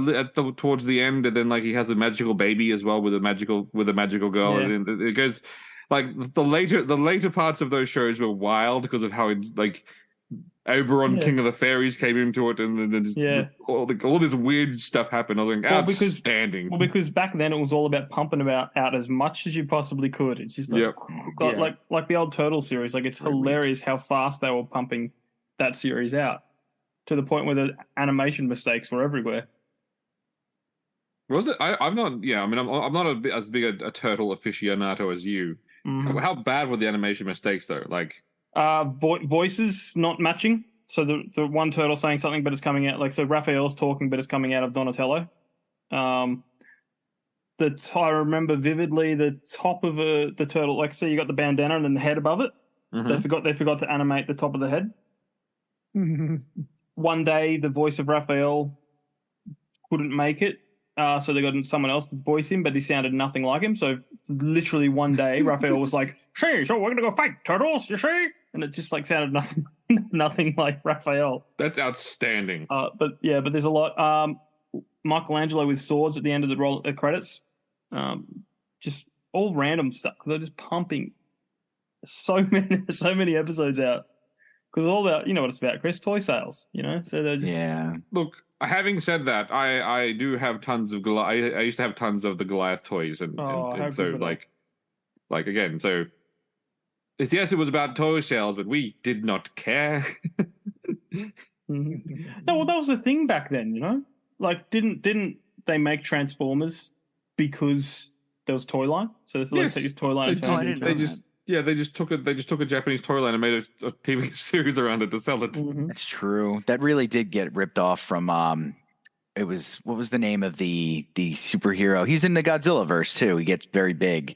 towards the end, and then he has a magical baby as well with a magical girl, and it goes. The later parts of those shows were wild because of how it's Oberon, King of the Fairies, came into it, and then all this weird stuff happened. I was outstanding. Because back then it was all about pumping out as much as you possibly could. It's just like the old Turtle series. It's hilarious how fast they were pumping that series out to the point where the animation mistakes were everywhere. Was it? I'm not. Yeah, I mean, I'm not as big a turtle aficionado as you. Mm-hmm. How bad were the animation mistakes though? Voices not matching. So the one turtle saying something, but it's coming out so Raphael's talking, but it's coming out of Donatello. I remember vividly the top of the turtle. So you got the bandana and then the head above it. Mm-hmm. They forgot to animate the top of the head. One day, the voice of Raphael couldn't make it. So they got someone else to voice him, but he sounded nothing like him. So literally one day, Raphael was like, "Hey, so we're gonna go fight turtles, you see?" And it just sounded nothing like Raphael. That's outstanding. But there's a lot. Michelangelo with swords at the end of the credits. Just all random stuff because they're just pumping so many episodes out because all about what it's about, Chris, toy sales. So they're just Look, having said that, I do have tons of I used to have tons of the Goliath toys, and so like again, so yes, it was about toy sales, but we did not care. No, well, that was the thing back then, Like, didn't they make Transformers because there was toy line? So this is toy line. They just took a Japanese toy line and made a TV series around it to sell it. Mm-hmm. That's true. That really did get ripped off from what was the name of the superhero? He's in the Godzilla verse too. He gets very big.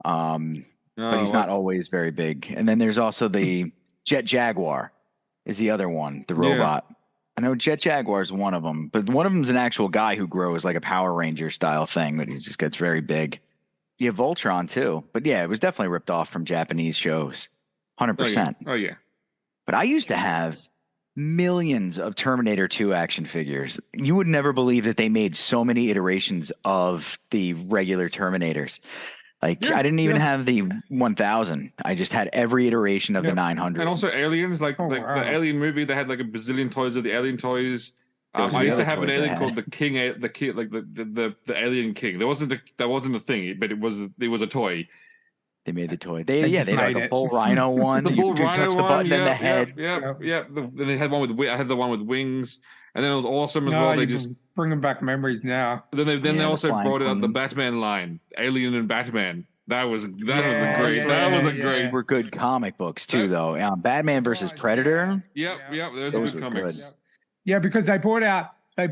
But he's not always very big. And then there's also the Jet Jaguar is the other one, the robot. I know Jet Jaguar is one of them, but one of them is an actual guy who grows like a Power Ranger style thing, but he just gets very big. You have Voltron too, but yeah, it was definitely ripped off from Japanese shows, 100%. Oh yeah. But I used to have millions of Terminator 2 action figures. You would never believe that they made so many iterations of the regular Terminators. Like, I didn't even have the 1000. I just had every iteration of the 900. And also Aliens, the Alien movie, they had like a bazillion toys of the Alien toys. I used to have an alien called the King, like the Alien King. That wasn't a thing, but it was a toy. They made the toy. They had like a bull rhino one. The bull rhino touch the button in the head. Then they had one with I had the one with wings, and then it was awesome as well. They just bringing back memories now. Then they also brought out the Batman line, Alien and Batman. That was a great. Super good comic books too, though. Batman versus Predator. Those were good comics. Yeah, because they brought out. I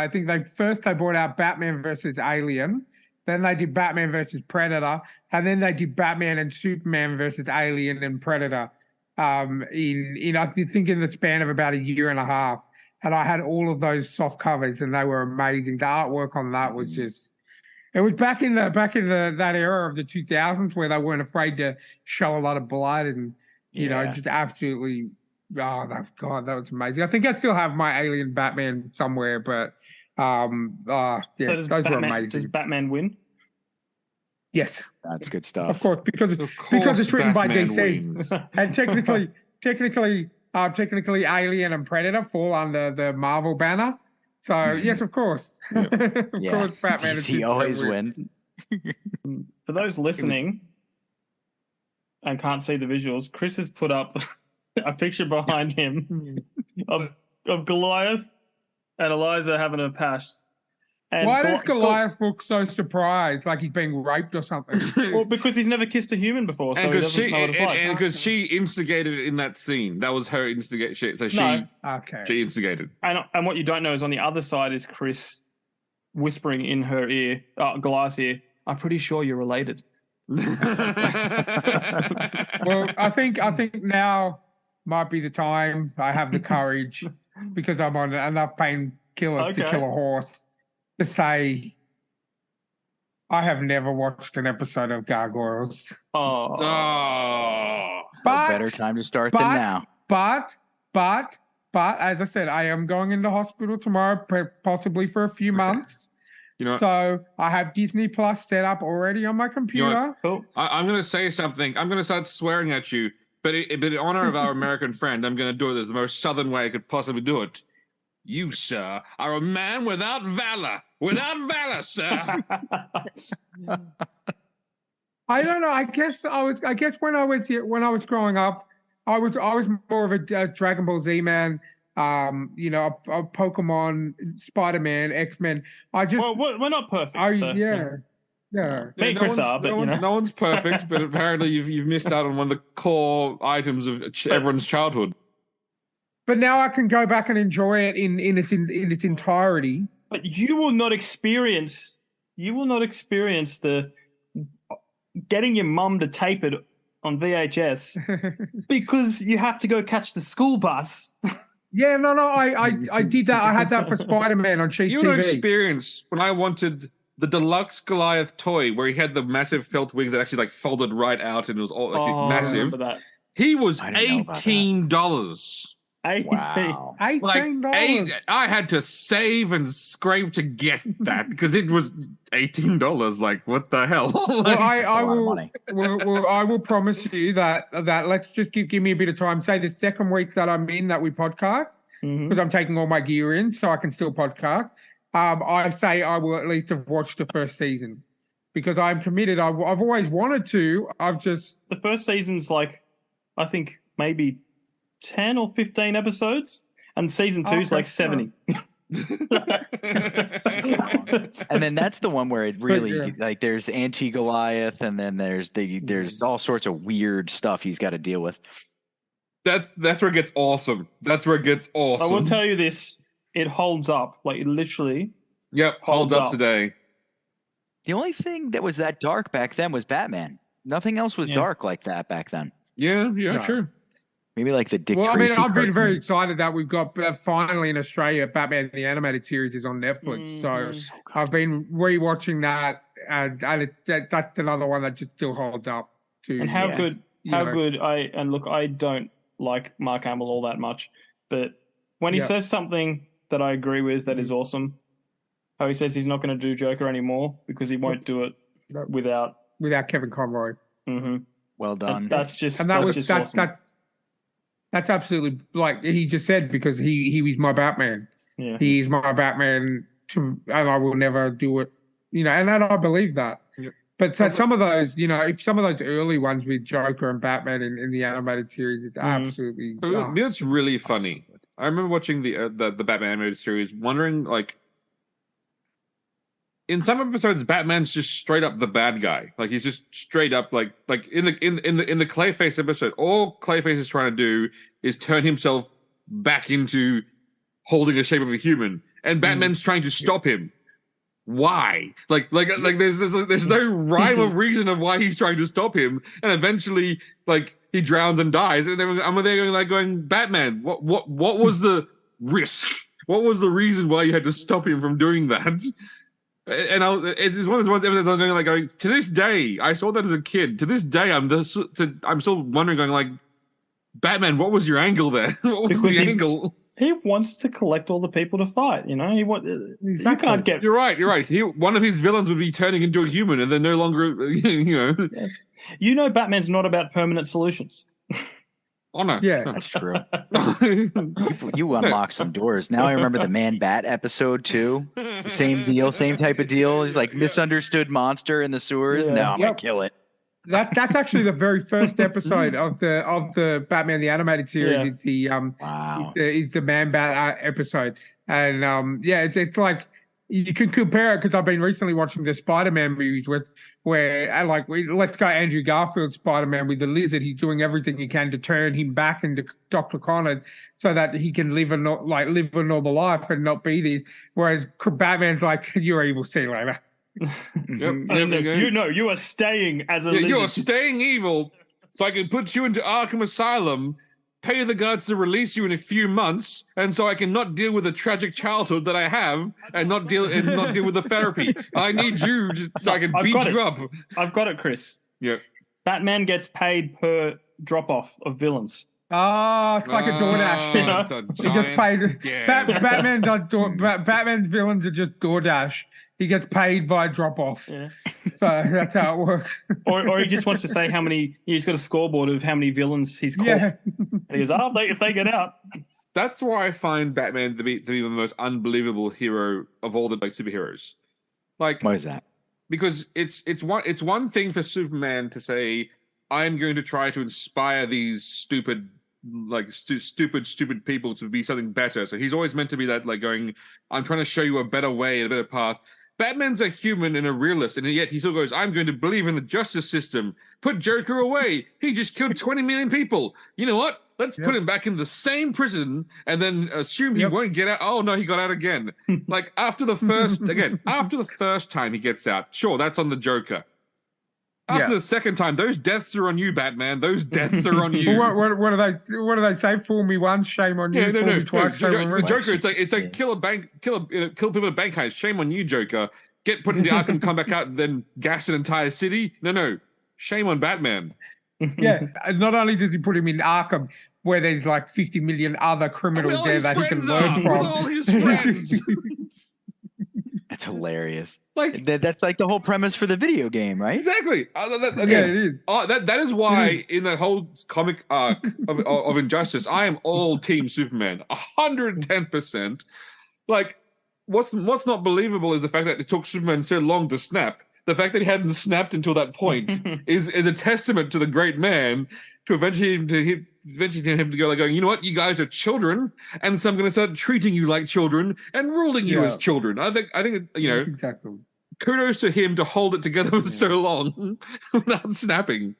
think they brought out Batman versus Alien. Then they did Batman versus Predator, and then they did Batman and Superman versus Alien and Predator. In I think in the span of about a year and a half, and I had all of those soft covers, and they were amazing. The artwork on that was just. It was back in that era of the 2000s where they weren't afraid to show a lot of blood and just absolutely. Oh, God, that was amazing. I think I still have my Alien Batman somewhere, but those were amazing. Does Batman win? Yes, that's good stuff. Of course, because it's written by DC, and technically, Alien and Predator fall under the Marvel banner. So yes, of course, of course, Batman. DC always wins. For those listening and can't see the visuals, Chris has put up a picture behind him of Goliath and Eliza having a pash. And why does Goliath look so surprised, like he's being raped or something? Well, because he's never kissed a human before, so he doesn't know what it's like. And because she instigated it in that scene. That was her instigation. So she instigated. And what you don't know is on the other side is Chris whispering in her ear, Goliath's ear, I'm pretty sure you're related. Well, I think now might be the time. I have the courage because I'm on enough painkillers to kill a horse to say I have never watched an episode of Gargoyles. Oh. But, better time to start than now. But as I said, I am going into hospital tomorrow, possibly for a few months. So I have Disney Plus set up already on my computer. I'm going to say something. I'm going to start swearing at you, but in honor of our American friend, I'm going to do it as the most southern way I could possibly do it. You, sir, are a man without valor. Without valor, sir. I don't know. I guess when I was growing up, I was more of a Dragon Ball Z man. A Pokemon, Spider-Man, X-Men. Well, we're not perfect. Yeah. Me and Chris are, but no one's perfect. But apparently, you've missed out on one of the core items of everyone's childhood. But now I can go back and enjoy it in its entirety. But you will not experience the getting your mum to tape it on VHS because you have to go catch the school bus. Yeah, no, I did that. I had that for Spider-Man on Cheap TV. You know, experience when I wanted the deluxe Goliath toy where he had the massive felt wings that actually like folded right out and it was all massive. That. He was $18. Wow. $18. I had to save and scrape to get that because it was $18. Like, what the hell? Well, Like, I That's a lot of will. money. I will promise you that let's just give me a bit of time. Say the second week that I'm in that we podcast because I'm taking all my gear in, so I can still podcast. I say I will at least have watched the first season because I'm committed. I've always wanted to. The first season's like, I think maybe 10 or 15 episodes, and season 2's like 70. And then that's the one where it really Yeah. like there's anti-Goliath, and then there's all sorts of weird stuff he's got to deal with. that's where it gets awesome. That's where it gets awesome. I will tell you this, it holds up. Like, it literally Yep, holds up today. The only thing that was that dark back then was Batman. Nothing else was dark like that back then. Yeah, No. sure. Maybe like the Dick Well, I Tracy mean, I've been cartoon. very excited that we've got finally in Australia Batman the Animated Series is on Netflix. So I've been rewatching that, and that's another one that just still holds up. And how good I don't like Mark Hamill all that much, but when he says something that I agree with that is awesome, how he says he's not going to do Joker anymore because he won't do it without Kevin Conroy. Well done. That's just That's absolutely, like he just said, because he was my Batman. Yeah. He's my Batman, and I will never do it. And I believe that. Yep. But so some of those, if some of those early ones with Joker and Batman in the animated series, it's absolutely. It's really funny. I remember watching the Batman animated series, wondering like, in some episodes, Batman's just straight up the bad guy. Like he's just straight up like in the Clayface episode, all Clayface is trying to do is turn himself back into holding the shape of a human, and Batman's trying to stop him. Why? Like there's no rhyme or reason of why he's trying to stop him, and eventually like he drowns and dies, and then I'm there going, Batman, what was the risk? What was the reason why you had to stop him from doing that? And it's one of those episodes I'm going, to this day, I saw that as a kid. To this day, I'm still wondering, going like, Batman, what was your angle there? What was the angle? He wants to collect all the people to fight. You can't get. You're right. One of his villains would be turning into a human, and then no longer, Batman's not about permanent solutions. Oh no, Yeah, that's true. You unlock some doors. Now I remember the Man Bat episode too. Same deal, same type of deal. He's like misunderstood monster in the sewers. Yeah. Now I'm gonna kill it. That's actually the very first episode of the Batman the Animated Series. Yeah. It's the Wow. it's the Man Bat episode, and it's like you can compare it because I've been recently watching the Spider-Man movies where let's go Andrew Garfield Spider-Man with the lizard. He's doing everything he can to turn him back into Dr. Connor so that he can live a normal life and not be this. Whereas Batman's like, you're evil, see you later. You are staying as a lizard. You are staying evil, so I can put you into Arkham Asylum, pay the guards to release you in a few months, and so I can not deal with the tragic childhood that I have, and not deal with the therapy. I need you so I can beat you up. I've got it, Chris. Yeah. Batman gets paid per drop off of villains. It's like a DoorDash. It's a He gets paid. scam. Batman's villains are just DoorDash. He gets paid by drop off. Yeah. So that's how it works. or he just wants to say he's got a scoreboard of how many villains he's caught. Yeah. And he goes, if they get out. That's why I find Batman to be the most unbelievable hero of all the superheroes. Like, Why is that? because it's one thing for Superman to say, I'm going to try to inspire these stupid people to be something better. So he's always meant to be that, like, going, I'm trying to show you a better way and a better path. Batman's a human and a realist, and yet he still goes, I'm going to believe in the justice system. Put Joker away. He just killed 20 million people. You know what? Let's put him back in the same prison and then assume he won't get out. Oh, no, he got out again. Like, after the first time he gets out, sure, that's on the Joker. After the second time, those deaths are on you, Batman. Those deaths are on you. What do they say? Fool me once, shame on you. Fool me twice, shame on me. Joker, it's like kill people in bank heist. Shame on you, Joker. Get put in the Arkham, come back out, and then gas an entire city. No, shame on Batman. Yeah, not only does he put him in Arkham, where there's like 50 million other criminals there that he can With learn from. all his friends. That's hilarious. Like That's like the whole premise for the video game, right? exactly. Yeah, it is. That is why in that whole comic arc of Injustice, I am all Team Superman, 110%. Like, what's not believable is the fact that it took Superman so long to snap. The fact that he hadn't snapped until that point is a testament to the great man. To eventually him to go like going, you know what, you guys are children, and so I'm going to start treating you like children and ruling you as children. I think Exactly. kudos to him to hold it together for so long without snapping.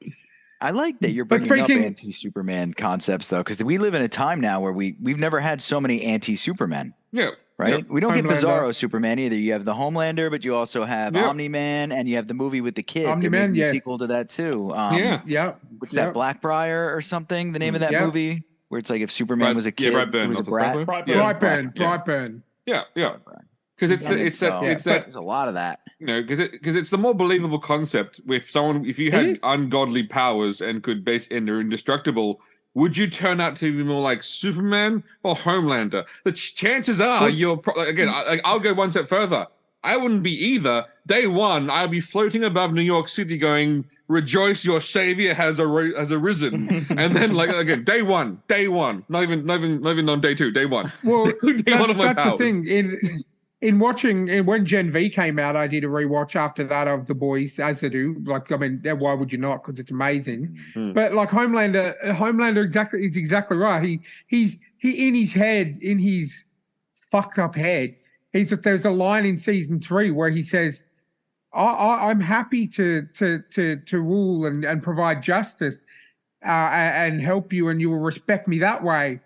I like that you're bringing up anti-Superman concepts, though, because we live in a time now where we've never had so many anti-Supermen. Yeah. Right? Yep. We don't get Homelander. Bizarro Superman either. You have the Homelander, but you also have Omni-Man, and you have the movie with the kid. Omni-Man, yes. Sequel to that, too. What's that, Blackbriar or something? The name of that movie? Where it's like if Superman was a kid, Brightburn, it was a also brat? Brightburn. Yeah. Because there's a lot of that. You know, because it's the more believable concept. If you had ungodly powers and and are indestructible, would you turn out to be more like Superman or Homelander? The chances are I'll go one step further. I wouldn't be either. Day one, I'll be floating above New York City, going, "Rejoice, your savior has arisen." And then, day one, not even on day two, day one. Well, day one of my powers. That's the thing. In watching, when Gen V came out, I did a rewatch after that of The Boys, as I do. Like, I mean, why would you not? Because it's amazing. But like Homelander is exactly right. He in his head, in his fucked up head, there's a line in season 3 where he says, I'm happy to rule and provide justice and help you, and you will respect me that way.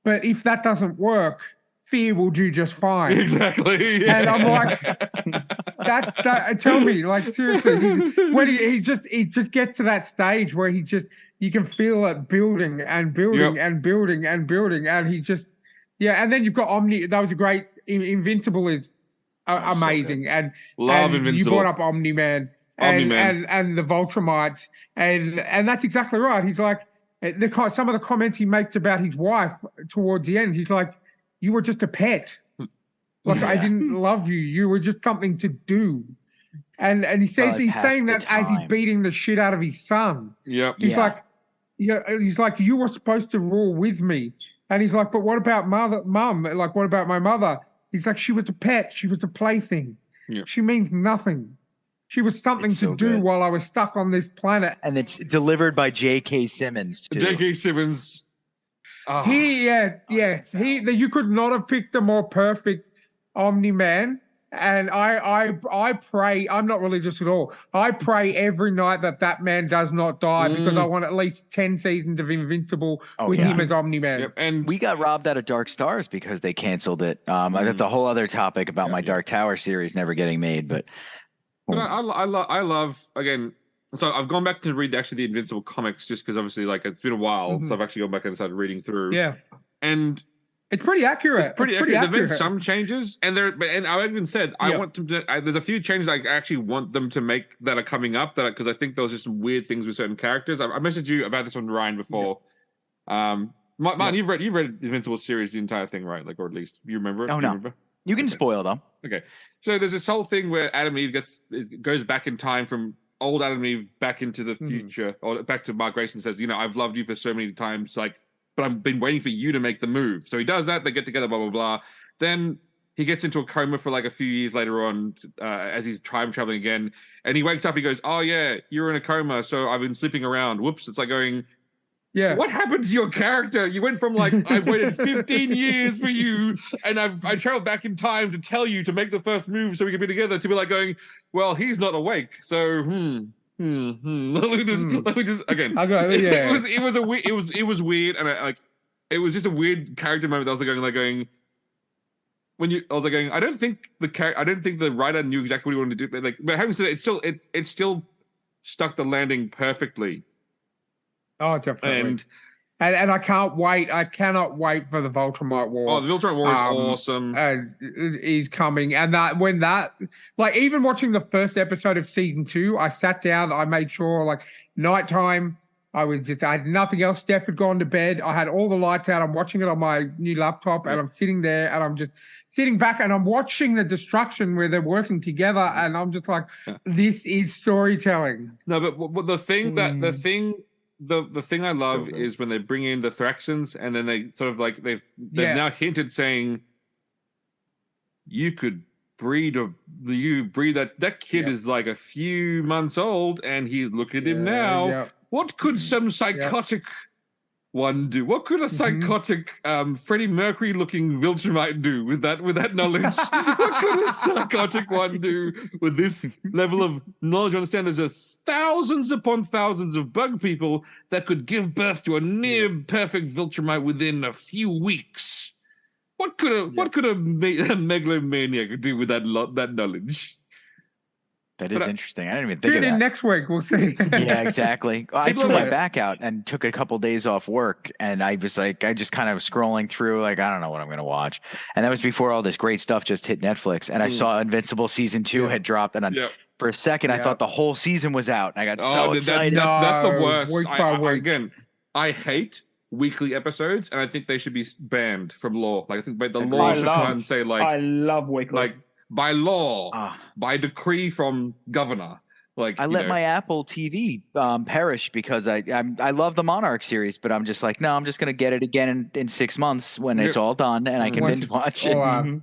But if that doesn't work, fear will do just fine. Exactly. Yeah. And I'm like, that tell me, like, seriously, when he just gets to that stage where you can feel it building and building and building and building, and he just, and then you've got Omni. That was a great. Invincible is amazing, so and Invincible. You brought up Omni-Man and the Voltrumites, and that's exactly right. He's like, some of the comments he makes about his wife towards the end, he's like, you were just a pet. Like, I didn't love you. You were just something to do. And he says he's saying that as he's beating the shit out of his son. Yep. He's like, he's like, you were supposed to rule with me. And he's like, but what about mum? Like, what about my mother? He's like, she was a pet. She was a plaything. Yep. She means nothing. She was something to do while I was stuck on this planet. And it's delivered by J.K. Simmons, too. J.K. Simmons. Oh. You could not have picked a more perfect Omni-Man. And I pray, I'm not religious at all. I pray every night that man does not die because I want at least 10 seasons of Invincible with him as Omni-Man. Yep. And we got robbed out of Dark Stars because they canceled it. That's a whole other topic about my Dark Tower series never getting made. But I love, again, so I've gone back to read the Invincible comics just because obviously it's been a while. So I've actually gone back and started reading through. Yeah. And it's pretty accurate. It's pretty accurate. There've been some changes, and I even said I want them to. There's a few changes I actually want them to make that are coming up because I think there was just some weird things with certain characters. I messaged you about this one, Ryan, before. Martin, you've read Invincible series, the entire thing, right? Like, or at least you remember it. Oh no, you can spoil them. Okay, so there's this whole thing where Adam and Eve goes back in time from old Adam and Eve back into the future, or back to Mark Grayson, says, I've loved you for so many times, but I've been waiting for you to make the move. So he does that. They get together, blah, blah, blah. Then he gets into a coma for a few years later on as he's time traveling again. And he wakes up, he goes, oh, yeah, you're in a coma, so I've been sleeping around. Whoops. It's like going, what happened to your character? You went from I've waited 15 years for you, and I traveled back in time to tell you to make the first move so we could be together, to be going, well, he's not awake, so Let me just again. It was weird, and it was just a weird character moment. I was going. I don't think the writer knew exactly what he wanted to do. But having said that, it still stuck the landing perfectly. Oh, definitely. And I can't wait. I cannot wait for the Viltrumite War. Oh, the Viltrumite War is awesome. Is coming. And even watching the first episode of season 2, I sat down, I made sure, nighttime, I had nothing else. Steph had gone to bed. I had all the lights out. I'm watching it on my new laptop, and I'm sitting there, and I'm just sitting back, and I'm watching the destruction where they're working together, and I'm just like, this is storytelling. No, but the thing the thing I love is when they bring in the Thraxans, and then they sort of like they've now hinted saying you could breed that kid is like a few months old, and look at him now. Yeah. What could some psychotic one do? What could a psychotic Freddie Mercury looking Viltrumite do with that knowledge? What could a psychotic one do with this level of knowledge? Understand there's just thousands upon thousands of bug people that could give birth to a near perfect Viltrumite within a few weeks. What could a megalomaniac do with that knowledge? That is interesting. I didn't even think of Tune that. in next week. We'll see. Yeah, exactly. I threw my back out and took a couple days off work, and I just kind of scrolling through, like, I don't know what I'm going to watch. And that was before all this great stuff just hit Netflix, and I saw Invincible season 2 had dropped, and for a second I thought the whole season was out. And I got so excited. That's the worst. Week by week. Again, I hate weekly episodes, and I think they should be banned from law. Like, I think the law should come and say, like, I love weekly. Like, by law, by decree from governor. Like, I let my Apple TV perish because I love the Monarch series, but I'm just like, no, I'm just going to get it again in 6 months when it's all done and I can binge watch it. All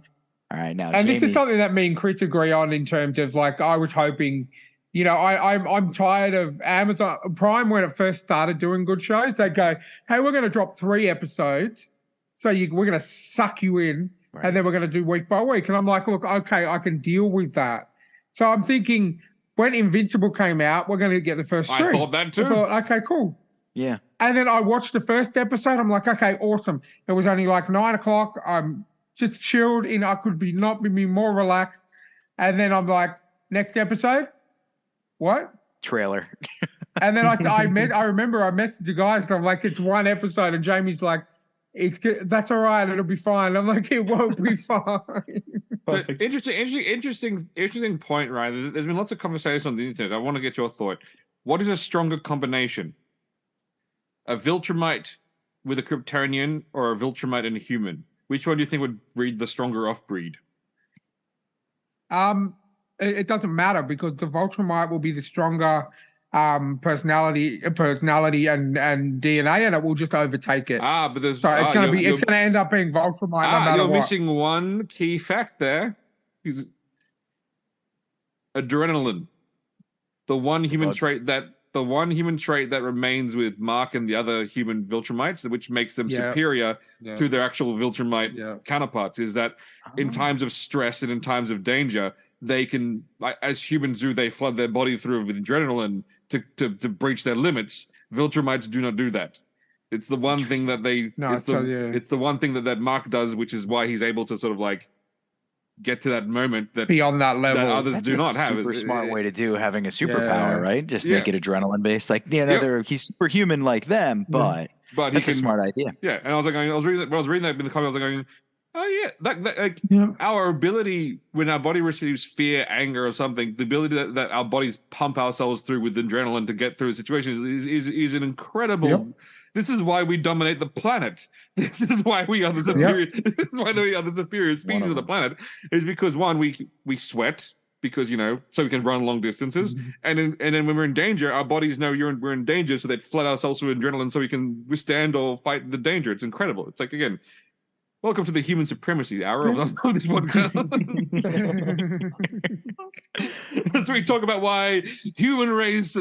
right, now, and Jamie. this is something that me and Chris agree on in terms of, like, I was hoping, you know, I'm tired of Amazon Prime when it first started doing good shows. They go, hey, we're going to drop 3 episodes, so we're going to suck you in. Right. And then we're going to do week by week. And I'm like, look, okay, I can deal with that. So I'm thinking when Invincible came out, we're going to get the first 3. I thought that too. I thought, okay, cool. Yeah. And then I watched the first episode. I'm like, okay, awesome. It was only like 9 o'clock. I'm just chilled in. I could not be more relaxed. And then I'm like, next episode? What? Trailer. And then I remember I messaged the guys and I'm like, it's 1 episode. And Jamie's like, it's good. That's all right. It'll be fine. I'm like, it won't be fine. Interesting point, Ryan. There's been lots of conversations on the internet. I want to get your thought. What is a stronger combination? A Viltrumite with a Kryptonian or a Viltrumite and a human? Which one do you think would breed the stronger off-breed? It doesn't matter because the Viltrumite will be the stronger personality and DNA, and it will just overtake it. But it's going to end up being Viltrumite no matter you're what. Missing one key fact there. Is adrenaline, the one human trait that remains with Mark and the other human Viltrumites, which makes them superior to their actual Viltrumite counterparts, is that in times of stress and in times of danger, they can, as humans do, they flood their body through with adrenaline to breach their limits. Viltrumites do not do that. It's the one thing that it's the one thing that Mark does, which is why he's able to sort of like get to that moment that beyond that level that others do not have. Super smart way to do having a superpower, right? Just make it adrenaline based. Like he's superhuman like them, but that's a smart idea. Yeah, and I was reading that in the comments. I was like going, oh yeah, our ability when our body receives fear, anger, or something, the ability that our bodies pump ourselves through with adrenaline to get through a situation is an incredible. Yep. This is why we dominate the planet. This is why we are the superior. This is why we are the superior species of the planet. Is because one, we sweat because so we can run long distances, and then when we're in danger, our bodies know we're in danger, so they flood ourselves with adrenaline so we can withstand or fight the danger. It's incredible. It's like, again, welcome to the human supremacy hour of this podcast. That's where we talk about why human race,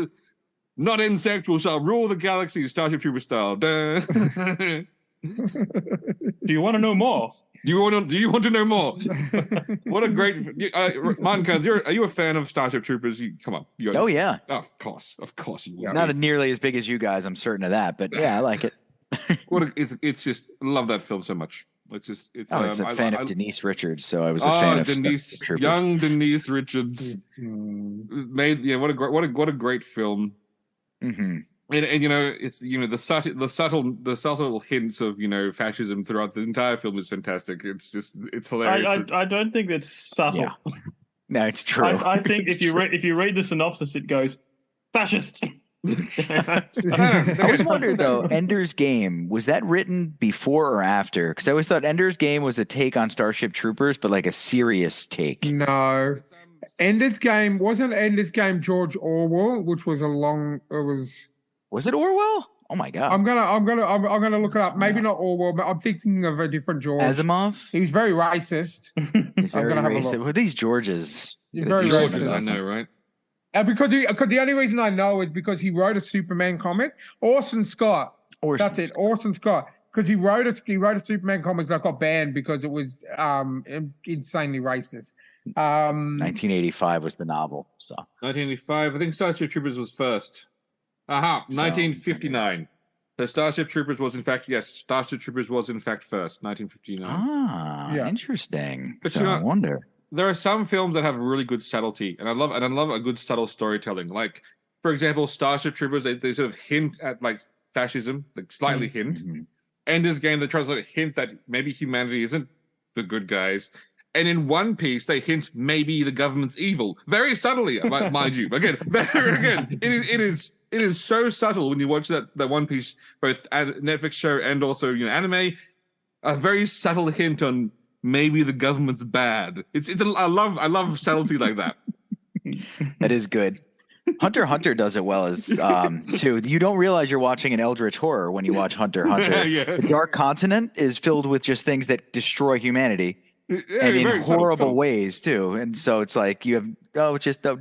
not insect, shall rule the galaxy, Starship Trooper style. Do you want to know more? Do you want to know more? What a great Martin Kearns, are you a fan of Starship Troopers? Come on. Oh yeah. Oh, of course you will. Not nearly as big as you guys, I'm certain of that, but yeah, I like it. It's just love that film so much. I was a fan of Denise Richards, so I was a fan of Denise, young Denise Richards. Made what a great film. Mm-hmm. And it's the subtle hints of fascism throughout the entire film is fantastic. It's hilarious. I don't think it's subtle. Yeah. No, it's true. I think if you read the synopsis, it goes fascist. I was wondering though, Ender's Game, was that written before or after? Because I always thought Ender's Game was a take on Starship Troopers, but like a serious take. No. Ender's Game wasn't Ender's Game George Orwell, which was Was it Orwell? Oh my god. I'm gonna look it up. Maybe not Orwell, but I'm thinking of a different George. Asimov? He was very racist. Very have a racist. look. Well, these Georges. He's the very Georges, Georges, racist. I know, right? Because the only reason I know is because he wrote a Superman comic. Orson Scott. That's it. Orson Scott. Because he wrote a Superman comic that got banned because it was insanely racist. 1985 was the novel. So 1985. I think Starship Troopers was first. 1959. So Starship Troopers was in fact Starship Troopers was in fact first. 1959. Interesting. But so I wonder. There are some films that have really good subtlety, and I love a good subtle storytelling. Like, for example, Starship Troopers, they sort of hint at like fascism, like slightly hint. Mm-hmm. Ender's Game, they try to sort of hint that maybe humanity isn't the good guys. And in One Piece, they hint maybe the government's evil, very subtly, mind you. Again, it is so subtle when you watch that One Piece, both Netflix show and also anime. A very subtle hint on maybe the government's bad. I love subtlety like that. That is good. Hunter x Hunter does it well as too. You don't realize you're watching an eldritch horror when you watch Hunter x Hunter. Yeah. The Dark Continent is filled with just things that destroy humanity. Yeah, and in very horrible subtle. ways too. And so it's like you have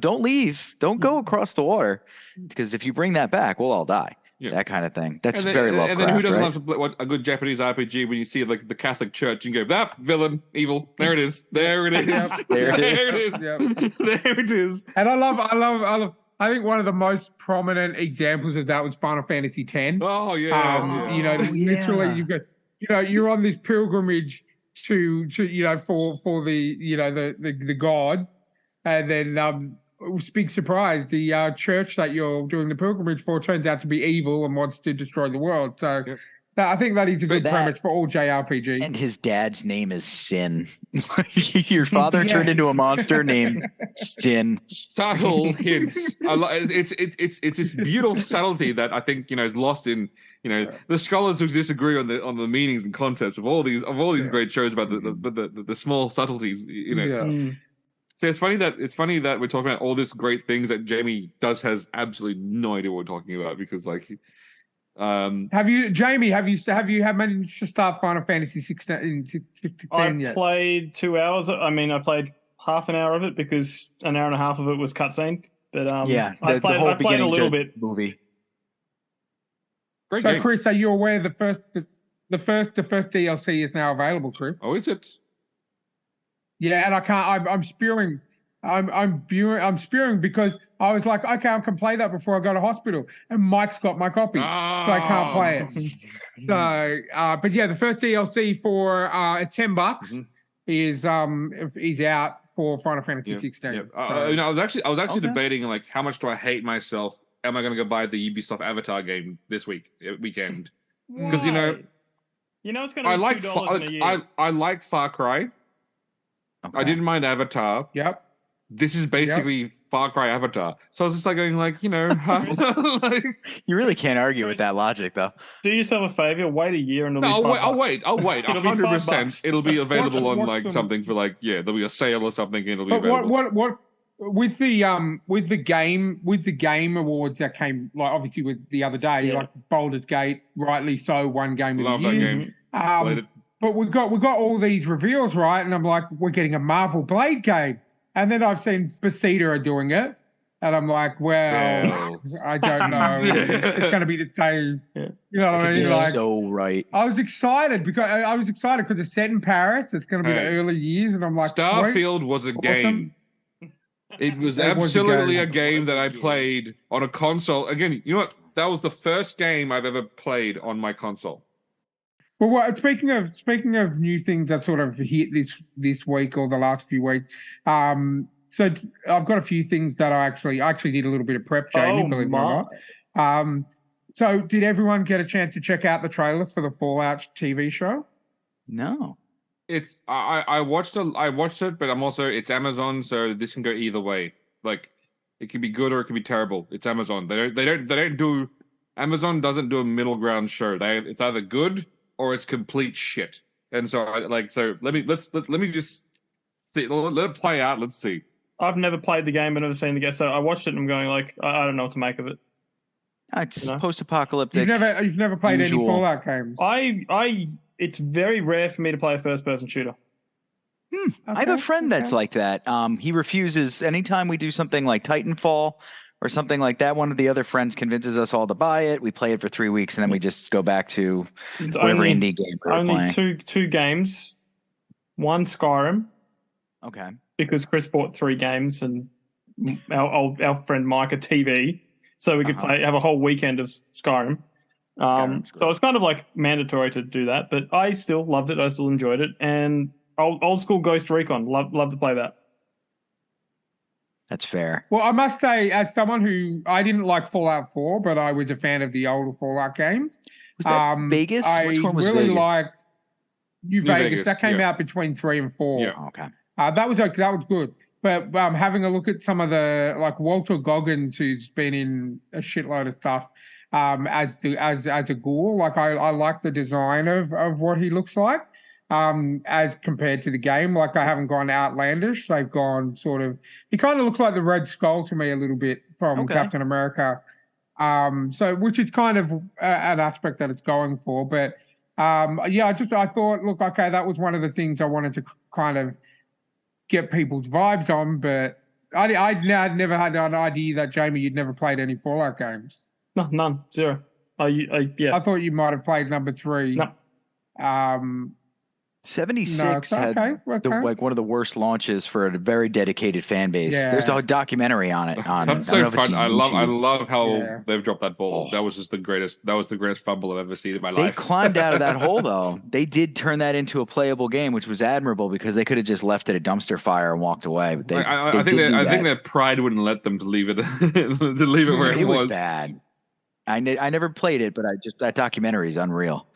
don't leave, don't go across the water, because if you bring that back, we'll all die. Yeah. That kind of thing. That's And very Lovecraft. And then who doesn't right? love to play a good Japanese RPG when you see like the Catholic Church and go, that villain, evil, there it is, there it is, Yep. There it there it is, Yep. there it is. And I think one of the most prominent examples of that was Final Fantasy X. Oh yeah, yeah. Literally you've got, you're on this pilgrimage to for the god, and then big surprise, the church that you're doing the pilgrimage for turns out to be evil and wants to destroy the world. So I think that is a good premise for all JRPGs. And his dad's name is Sin. Your father turned into a monster named Sin. Subtle hints. It's this beautiful subtlety that I think is lost in the scholars who disagree on the meanings and concepts of all these great shows about the small subtleties. So it's funny that we're talking about all these great things that Jamie has absolutely no idea what we're talking about, because like. Have you managed to start Final Fantasy 16 yet? I played 2 hours. I mean, I played half an hour of it because an hour and a half of it was cutscene. But I played a little bit. Movie. Great So game. Chris, are you aware the first DLC is now available, Chris? Oh, is it? Yeah, and I can't. I'm spewing. I'm spewing because I was like, okay, I can play that before I go to hospital, and Mike's got my copy, so I can't play it. So, but yeah, the first DLC for it's $10 is out for Final Fantasy 16. Yeah. So, I was actually debating like how much do I hate myself? Am I going to go buy the Ubisoft Avatar game this weekend? Because it's going to be $2 in a year. I like Far Cry. Okay. I didn't mind Avatar. Yep. This is basically Far Cry Avatar. So I was just like going like, like, You really can't argue with that logic, though. Do yourself a favor, wait a year and I'll wait. It'll be 100%. It'll be available on What's like something for like there'll be a sale or something. And it'll be But available. what with the game awards that came like obviously with the other day, like Baldur's Gate, rightly so, one game of Love the that year. game. Played it. But we got all these reveals, right? And I'm like, we're getting a Marvel Blade game. And then I've seen Bethesda are doing it. And I'm like, well, I don't know. It's going to be the same. You know what I mean? You're Like, so right. I was excited because it's set in Paris. It's going to be the early years. And I'm like, Starfield was a game. It was absolutely a game that I played on a console. Again, you know what? That was the first game I've ever played on my console. Well, speaking of new things that sort of hit this week or the last few weeks, so I've got a few things that I actually did a little bit of prep, Jamie, believe it or not. So did everyone get a chance to check out the trailer for the Fallout TV show? No. It's I watched it, but it's Amazon, so this can go either way. Like It can be good or it can be terrible. It's Amazon. They don't do. Amazon doesn't do a middle ground show. It's either good or it's complete shit. And so let me just see. Let it play out. Let's see. I've never played the game, but never seen the game. So I watched it and I'm going like, I don't know what to make of it. It's post-apocalyptic. You've never played usual. any Fallout games. It's very rare for me to play a first-person shooter. Okay, I have a friend that's like that. He refuses anytime we do something like Titanfall or something like that. One of the other friends convinces us all to buy it. We play it for 3 weeks, and then we just go back to whatever indie game we're playing. Two games. One Skyrim. Okay. Because Chris bought 3 games, and our friend Mike a TV, so we could have a whole weekend of Skyrim. So it's kind of like mandatory to do that, but I still loved it. I still enjoyed it, and old school Ghost Recon, love to play that. That's fair. Well, I must say, as someone who I didn't like Fallout 4, but I was a fan of the older Fallout games. Was that Vegas? Which one was really Vegas? liked New Vegas. Vegas. That came out between 3 and 4. Yeah. Okay. That was good. But having a look at some of the, like Walter Goggins, who's been in a shitload of stuff as a ghoul, like I like the design of what he looks like as compared to the game. Like I haven't gone outlandish. They've gone sort of, he kind of looks like the Red Skull to me a little bit from Captain America. So which is kind of an aspect that it's going for. But I thought, look, okay, that was one of the things I wanted to kind of get people's vibes on, but I'd never had an idea that, Jamie, you'd never played any Fallout games. No, none, 0. Yeah. I thought you might have played number 3. No. 76 had like one of the worst launches for a very dedicated fan base. Yeah. There's a documentary on it. That's so fun. I love how they've dropped that ball. That was just the greatest. That was the greatest fumble I've ever seen in my life. They climbed out of that hole though. They did turn that into a playable game, which was admirable because they could have just left it a dumpster fire and walked away. But I think their pride wouldn't let them to leave it where it was. Bad. I never played it, but that documentary is unreal.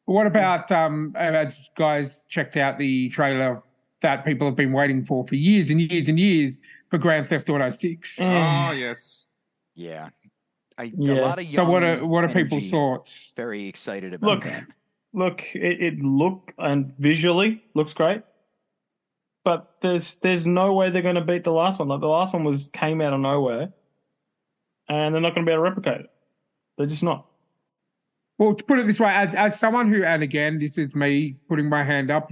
What about have guys checked out the trailer that people have been waiting for years and years and years for Grand Theft Auto 6? Oh yes, yeah. A lot of young. So what are people's thoughts? Very excited about that. Look, it and visually looks great, but there's no way they're going to beat the last one. Like the last one came out of nowhere, and they're not going to be able to replicate it. They're just not. Well, to put it this way, as someone who, and again, this is me putting my hand up,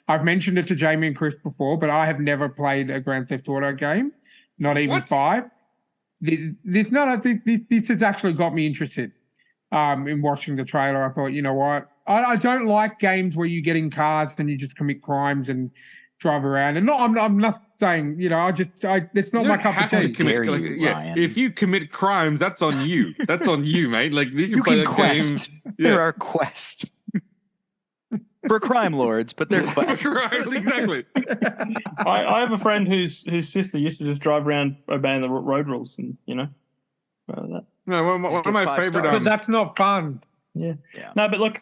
I've mentioned it to Jamie and Chris before, but I have never played a Grand Theft Auto game, not even 5. This has actually got me interested in watching the trailer. I thought, you know what? I don't like games where you get in cars and you just commit crimes and drive around. And I'm not saying, it's not my cup of tea. If you commit crimes, that's on you. That's on you, mate. Like you can play quest. Game. There are quests for crime lords, but they're quests. Right, exactly. I have a friend whose sister used to just drive around obeying the road rules, and that. No, one of my favorite. But that's not fun. Yeah. No, but look,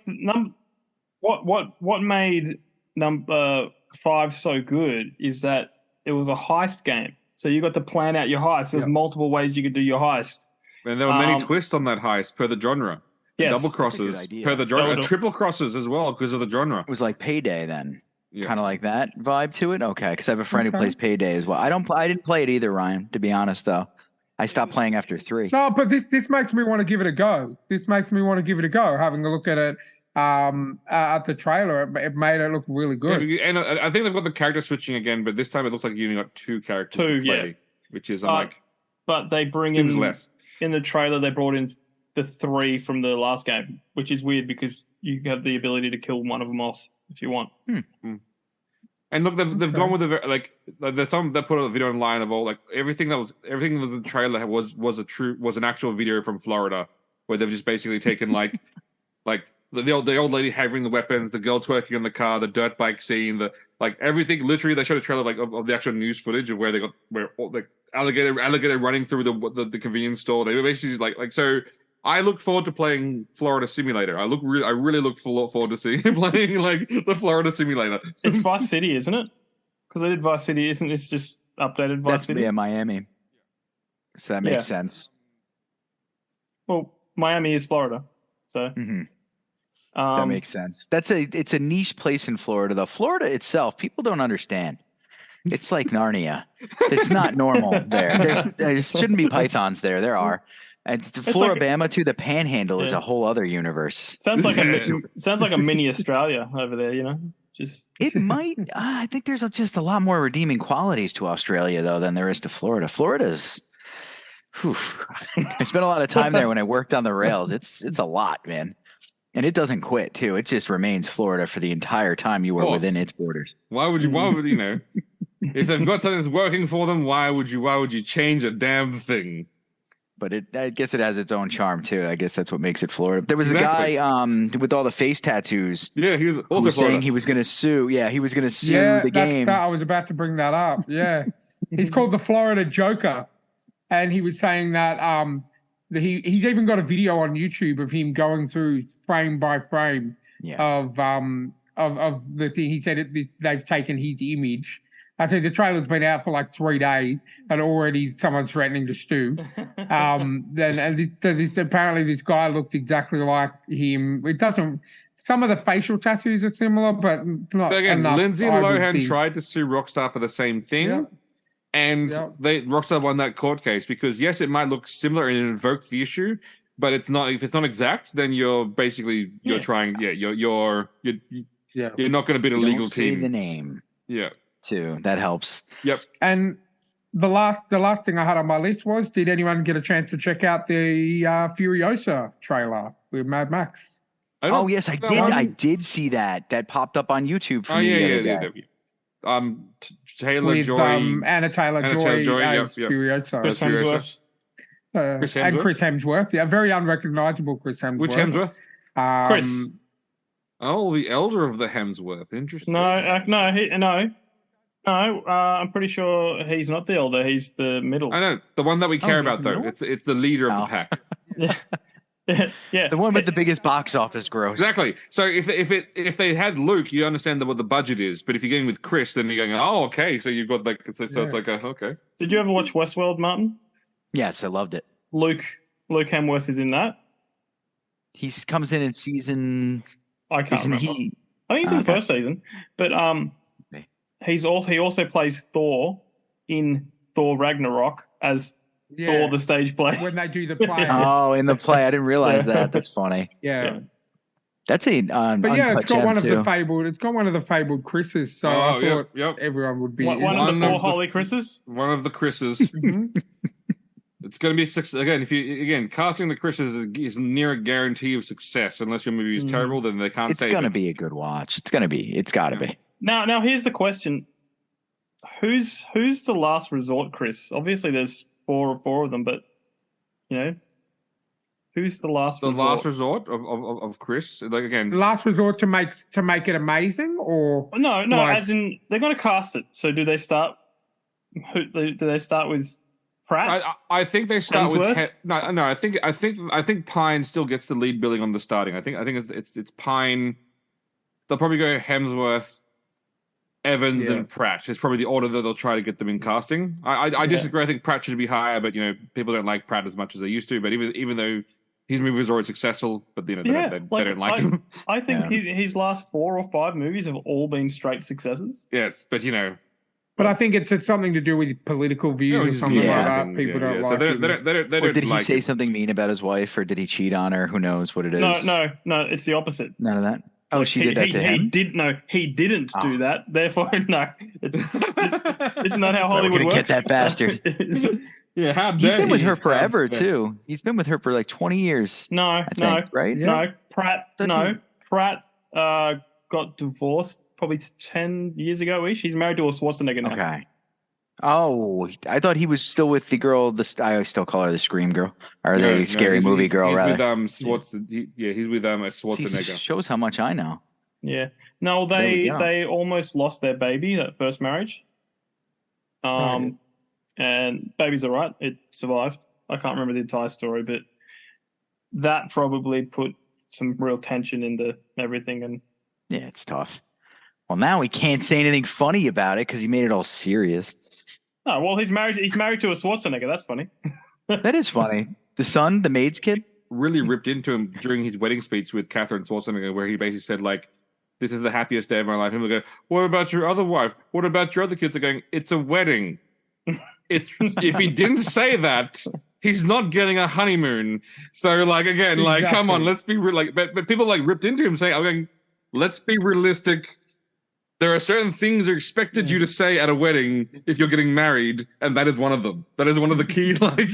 what made number 5 so good is that it was a heist game. So you got to plan out your heist. There's multiple ways you could do your heist. And there were many twists on that heist per the genre. Yes. Double crosses per the genre. Triple crosses as well because of the genre. It was like Payday then. Yeah. Kind of like that vibe to it. Okay, because I have a friend who plays Payday as well. I didn't play it either, Ryan, to be honest, though. I stopped playing after 3. No, but this makes me want to give it a go. Having a look at it at the trailer, it made it look really good. Yeah, and I think they've got the character switching again, but this time it looks like you only got 2 characters to play, which is But they bring in less. In the trailer, they brought in the 3 from the last game, which is weird because you have the ability to kill one of them off if you want. And look, they've gone with there's some that put a video online of all everything that the trailer was an actual video from Florida where they've just basically taken like the old lady having the weapons, the girl twerking in the car, the dirt bike scene, everything. Literally, they showed a trailer of the actual news footage of where alligator running through the convenience store. They were basically so. I look forward to playing Florida Simulator. I really look forward to seeing him playing the Florida Simulator. It's Vice City, isn't it? Because I did Vice City. Isn't this just updated Vice That's City. Miami. So that makes sense. Well, Miami is Florida, so That makes sense. It's a niche place in Florida, though. Florida itself, people don't understand. It's like Narnia. It's not normal there. There shouldn't be pythons there. There are. And Floribama too. The Panhandle is a whole other universe. Sounds like a mini Australia over there. You know, just it might. I think there's just a lot more redeeming qualities to Australia though than there is to Florida. Florida's. I spent a lot of time there when I worked on the rails. It's a lot, man. And it doesn't quit too. It just remains Florida for the entire time you were within its borders. Why would you know? If they've got something that's working for them, why would you change a damn thing? But I guess it has its own charm too. I guess that's what makes it Florida. There was a guy with all the face tattoos. Yeah, he was also saying he was going to sue. Yeah, he was going to sue the game. I was about to bring that up. Yeah, he's called the Florida Joker, and he was saying that he's even got a video on YouTube of him going through frame by frame of the thing. He said they've taken his image. I think the trailer's been out for like 3 days, and already someone's threatening to sue. Apparently this guy looked exactly like him. It doesn't. Some of the facial tattoos are similar, but not enough. Lindsay Lohan tried to sue Rockstar for the same thing, and Rockstar won that court case because yes, it might look similar and it invoked the issue, but it's not. If it's not exact, then you're basically trying. Yeah, you're not going to beat a legal team. Say the name. Yeah. Too. That helps. Yep. And the last thing I had on my list was, did anyone get a chance to check out the Furiosa trailer with Mad Max? Oh yes, I did. I did see that. That popped up on YouTube for me the other day. Taylor Joy, Anna Taylor-Joy as Furiosa. Chris Hemsworth. And Chris Hemsworth. Yeah, very unrecognizable Chris Hemsworth. Which Hemsworth? Chris. Oh, the elder of the Hemsworth. Interesting. No. I'm pretty sure he's not the elder. He's the middle. I know the one that we care about, though. It's the leader of the pack. Yeah, the one with the biggest box office gross. Exactly. So if they had Luke, you understand what the budget is. But if you're going with Chris, then you're going, oh, okay. So you've got like, so it's like, okay. Did you ever watch Westworld, Martin? Yes, I loved it. Luke Hemsworth is in that. He comes in season. I can't remember. I think he's in the first season, but he also plays Thor in Thor Ragnarok as Thor the stage play. When they do the play. Oh, in the play. I didn't realize that. That's funny. Yeah. That's a but yeah, it's got one of the fabled. It's got one of the fabled Chris's. So I thought everyone would be one of the four holy Chris's. One of the Chris's. It's going to be again. Casting the Chris's is near a guarantee of success. Unless your movie is terrible, then they can't. It's going to be a good watch. It's going to be. It's got to be. Now here's the question: Who's the last resort, Chris? Obviously, there's four of them, but who's the last? The last resort of Chris, like again, last resort to make it amazing, or no, as in they're going to cast it. So do they start? Do they start with Pratt? I think they start with no. I think Pine still gets the lead billing on the starting. I think it's Pine. They'll probably go Hemsworth, Evans, and Pratt. It's probably the order that they'll try to get them in casting. I disagree. I think Pratt should be higher, but people don't like Pratt as much as they used to. But even though his movie was already successful, but they don't like him. I think his last 4 or 5 movies have all been straight successes. Yes, but But I think it's something to do with political views or something like that. People don't like it. Or did he say something mean about his wife, or did he cheat on her? Who knows what it is? No, it's the opposite. None of that. Oh, she did that to him? He didn't do that. Therefore, no. Isn't that how Hollywood works? Get that bastard. Yeah, how dare he's been with her forever, too. He's been with her for like 20 years. No, right? No, Pratt got divorced probably 10 years ago-ish. He's married to a Schwarzenegger now. Okay. Oh, I thought he was still with the girl. I still call her the Scream girl, or the Scary Movie girl, rather. He's with he's with a Schwarzenegger. Shows how much I know. Yeah. No, they almost lost their baby, that first marriage. And baby's all right. It survived. I can't remember the entire story, but that probably put some real tension into everything. And yeah, it's tough. Well, now we can't say anything funny about it because you made it all serious. Oh well, he's married. He's married to a Schwarzenegger. That's funny. That is funny. The son, the maid's kid. Really ripped into him during his wedding speech with Catherine Schwarzenegger, where he basically said, like, this is the happiest day of my life. And he'll go, what about your other wife? What about your other kids? Are going, it's a wedding. If he didn't say that, he's not getting a honeymoon. So, like, again, like, come on, let's be real. Like, but people like ripped into him saying, okay, let's be realistic. There are certain things that are expected you to say at a wedding if you're getting married, and that is one of them. That is one of the key, like...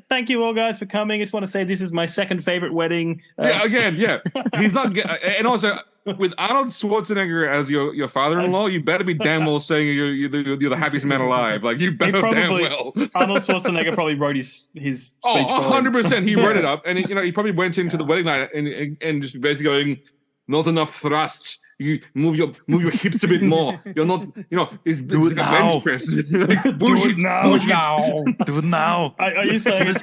Thank you all, guys, for coming. I just want to say this is my second favorite wedding. Yeah. He's not... And also, with Arnold Schwarzenegger as your father-in-law, you better be damn well saying you're the happiest man alive. Like, you better damn well. Arnold Schwarzenegger probably wrote his speech. 100%. He wrote it up, and he probably went into the wedding night and just basically going, not enough thrust. You move your hips a bit more. You're not, it's like a bench press. Like, bullshit, Do it now. Are you saying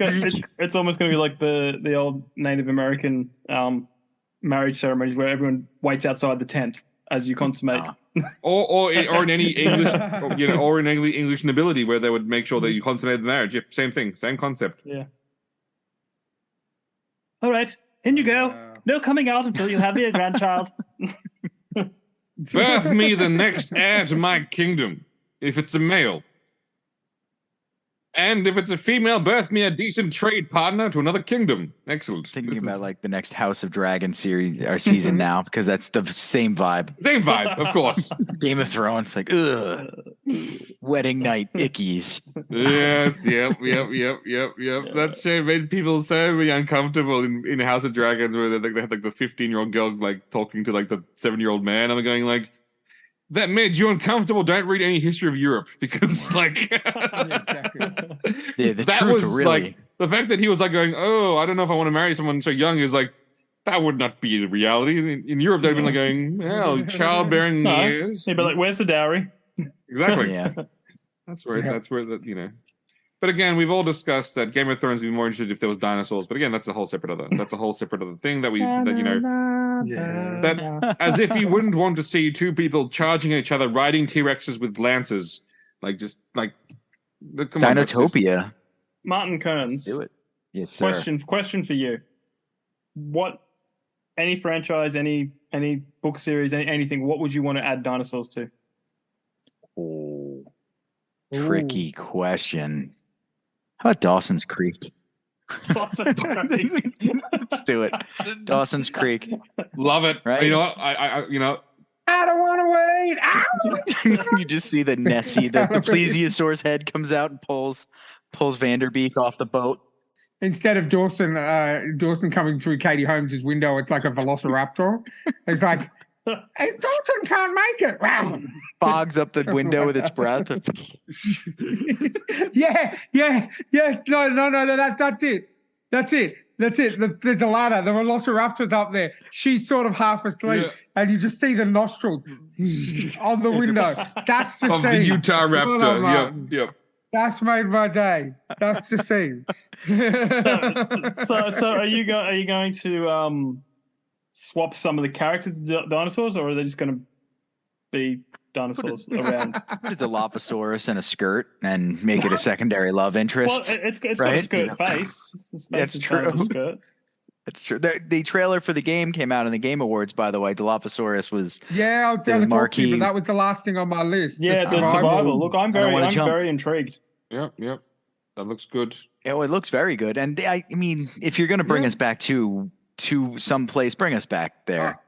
it's almost going to be like the old Native American marriage ceremonies where everyone waits outside the tent as you consummate? Or in any English, or in any English nobility where they would make sure that you consummate the marriage. Yep, same thing, same concept. Yeah. All right, in you go. No coming out until you have your grandchild. Birth me the next heir to my kingdom, if it's a male. And if it's a female, birth me a decent trade partner to another kingdom. Excellent. Thinking about like the next House of Dragon series or season now, because that's the same vibe. Same vibe, of course. Game of Thrones, like, ugh. Wedding night ickies. Yes, yep. That show made people so really uncomfortable in House of Dragons, where they had like the 15-year-old girl like talking to like the 7-year-old man. I'm going like, that made you uncomfortable. Don't read any history of Europe, because like that was really... like the fact that he was like going, oh, I don't know if I want to marry someone so young is like, that would not be the reality. In Europe, they'd been like going, well, childbearing years. Yeah, but like, where's the dowry? Exactly. Yeah. That's where that. But again, we've all discussed that Game of Thrones would be more interested if there was dinosaurs. But again, that's a whole separate other thing that as if you wouldn't want to see two people charging each other, riding T-Rexes with lances, like just like Dinotopia. Martin Kearns. Let's do it. Yes, sir. Question for you. What, any franchise, any book series, anything, what would you want to add dinosaurs to? Oh, tricky question. How about Dawson's Creek? Dawson's Creek. Let's do it. Dawson's Creek. Love it. Right? You know what? I don't want to wait. You just see the Nessie, the plesiosaur's head comes out and pulls Vanderbeek off the boat. Instead of Dawson coming through Katie Holmes' window, it's like a velociraptor. It's like, hey, Dawson can't make it. Fogs up the window with its breath. Yeah. No. That's it. There's a ladder. The velociraptor's up there. She's sort of half asleep, and you just see the nostrils on the window. That's the of scene. The Utah Raptor. Yep. That's made my day. That's the scene. So are you going to swap some of the characters to dinosaurs, or are they just going to be dinosaurs around? Put a Dilophosaurus in a skirt and make it a secondary love interest. Well, it's got right? a skirt face. That's true. That's true. The trailer for the game came out in the Game Awards, by the way. Dilophosaurus was I was going to talk to you, but that was the last thing on my list. Yeah, the survival. Look, I'm very intrigued. Yep. That looks good. Oh, it looks very good. And I mean, if you're going to bring us back to some place, bring us back there.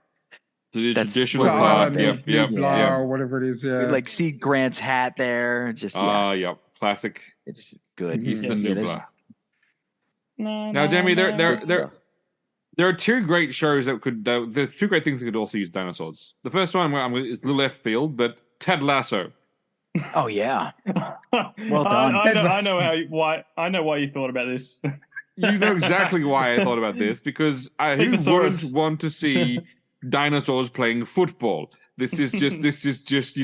To the That's traditional Yep. Or whatever it is. Yeah. Like see Grant's hat there. Just yep. Classic. It's good. He's the Nublar. No, now, Jamie, there are two great shows there are two great things that could also use dinosaurs. The first one is a little left field, but Ted Lasso. Oh yeah. Well done. I know why you thought about this. You know exactly why I thought about this, because who wouldn't want to see dinosaurs playing football? This is just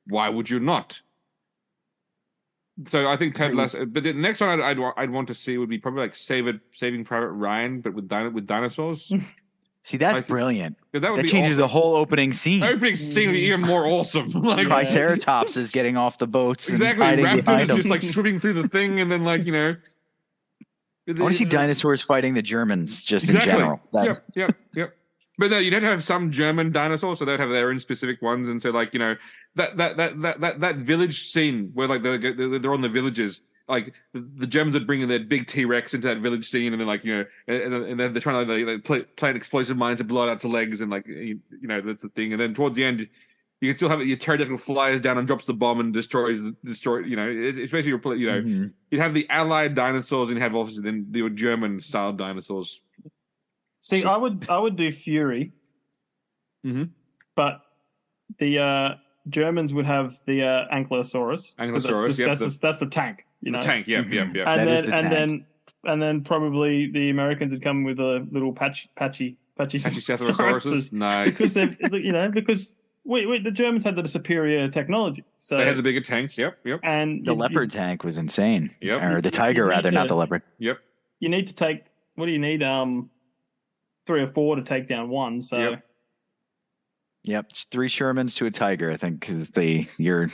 why would you not? So I think Ted Lasso. But the next one I'd want to see would be probably like Saving Private Ryan, but with dinosaurs. See, that's brilliant. That would be changes awesome. the whole opening scene. Opening scene would be even more awesome. Like Triceratops is getting off the boats. exactly. And hiding Raptor behind is them. just like swimming through the thing, and then like I want to see dinosaurs fighting the Germans just in general. Yep. But no, you'd have to have some German dinosaurs, so they'd have their own specific ones, and so like that village scene where like they're on the villages. Like the Germans would bring in their big T-Rex into that village scene, and then like and then they're trying to plant explosive mines to blow it out to legs, and like that's the thing. And then towards the end, you can still have your pterodactyl flies down and drops the bomb and destroys. It's basically you'd have the Allied dinosaurs and you have obviously then the German style dinosaurs. See, I would do Fury, but the Germans would have the Ankylosaurus. That's a tank. The tank, yeah. And then probably the Americans would come with a little patchy Cephalosaurus. Nice. Because because the Germans had the superior technology. So they had the bigger tanks. Yep. And the leopard tank was insane. Yep. Or the tiger, rather, not the leopard. Yep. You need to take. What do you need? 3 or 4 to take down one. So. Yep, it's 3 Shermans to a tiger, I think, because I think you're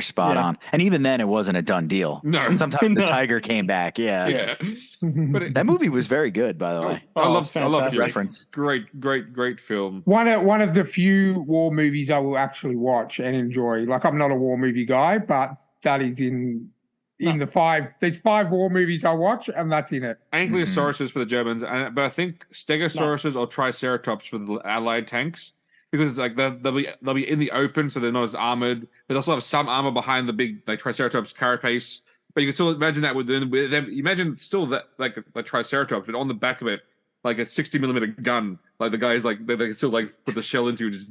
spot on. And even then, it wasn't a done deal. No, sometimes the tiger came back. Yeah. But that movie was very good, by the way. I love the reference. Great film. One of the few war movies I will actually watch and enjoy. Like, I'm not a war movie guy, but that is in the 5. There's 5 war movies I watch, and that's in it. Ankylosaurus for the Germans, but I think Stegosauruses or Triceratops for the Allied tanks. Because it's like they'll be in the open, so they're not as armored. But they also have some armor behind the big like Triceratops carapace. But you can still imagine that with them. Imagine still that like a Triceratops, but on the back of it, like a 60mm gun. Like the guys like they can still like put the shell into. Just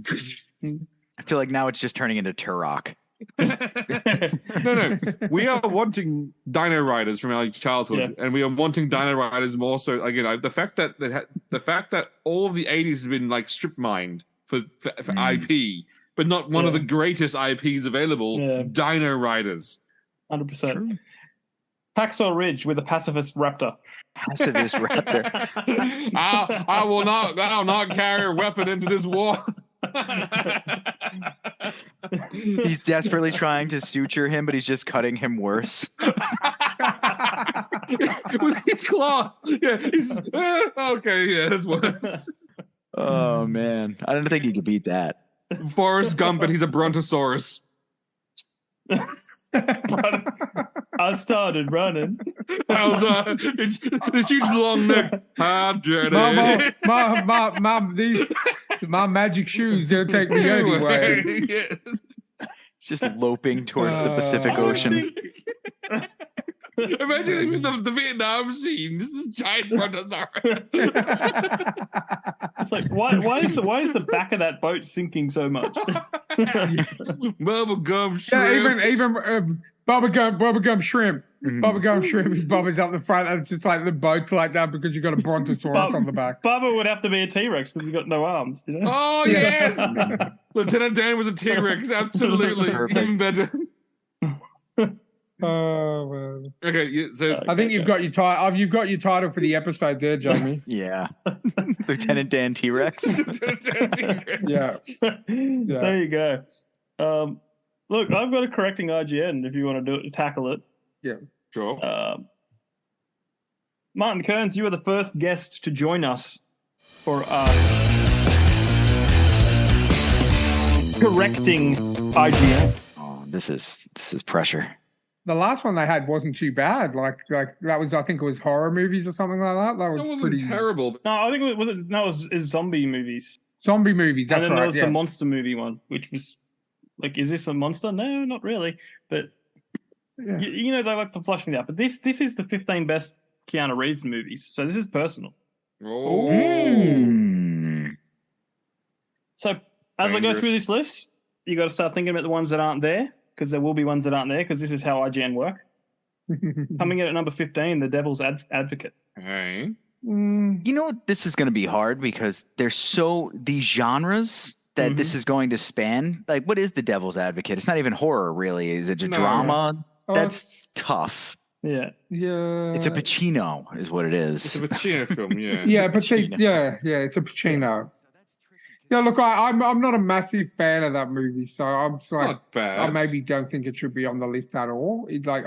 I feel like now it's just turning into Turok. No. We are wanting Dino Riders from our childhood, and we are wanting Dino Riders more so. Like the fact that all of the 80s has been like strip mined. For IP, but not one of the greatest IPs available. Dino Riders, 100%. Hacksaw Ridge with a pacifist raptor. I will not carry a weapon into this war. He's desperately trying to suture him, but he's just cutting him worse. With his claws. That's worse. Oh man, I don't think you could beat that. Forrest Gump, and he's a Brontosaurus. I started running. It's this huge long neck. Hi, Jenny. My magic shoes, they'll take me anyway. It's just loping towards the Pacific Ocean. Imagine the Vietnam scene. This is giant Brontosaurus. It's like why is the back of that boat sinking so much? Bubblegum shrimp. Yeah, even bubblegum shrimp. Bubblegum shrimp is Bubba's up the front, and it's just like the boat's like that because you've got a Brontosaurus on the back. Bubba would have to be a T-Rex because he's got no arms. Oh yes, Lieutenant Dan was a T-Rex. Absolutely, even better. Oh man. Okay, so I think you've got your title. You've got your title for the episode there, Jamie. Yeah, Lieutenant Dan T-Rex. Yeah. There you go. Look, I've got a correcting IGN if you want to tackle it. Yeah, sure. Martin Kearns, you were the first guest to join us for correcting IGN. Oh, this is pressure. The last one they had wasn't too bad. Like that was, I think it was horror movies or something like that. That wasn't pretty terrible. No, I think it was zombie movies. Zombie movies. That's and then right. there was the monster movie one, which was like, is this a monster? No, not really. But you know, they like to flush me out. But this is the 15 best Keanu Reeves movies. So this is personal. Oh. So as I go through this list, you got to start thinking about the ones that aren't there, because there will be ones that aren't there, because this is how IGN work. Coming in at number 15, The Devil's Advocate. Hey. You know, this is going to be hard because there's these genres that this is going to span. Like, what is The Devil's Advocate? It's not even horror, really. Is it a drama? That's tough. Yeah. Yeah. It's a Pacino, is what it is. It's a Pacino film, yeah. Yeah, Pacino. it's a Pacino. Yeah, look, I'm not a massive fan of that movie, so I'm sorry. Not bad. I maybe don't think it should be on the list at all. It's like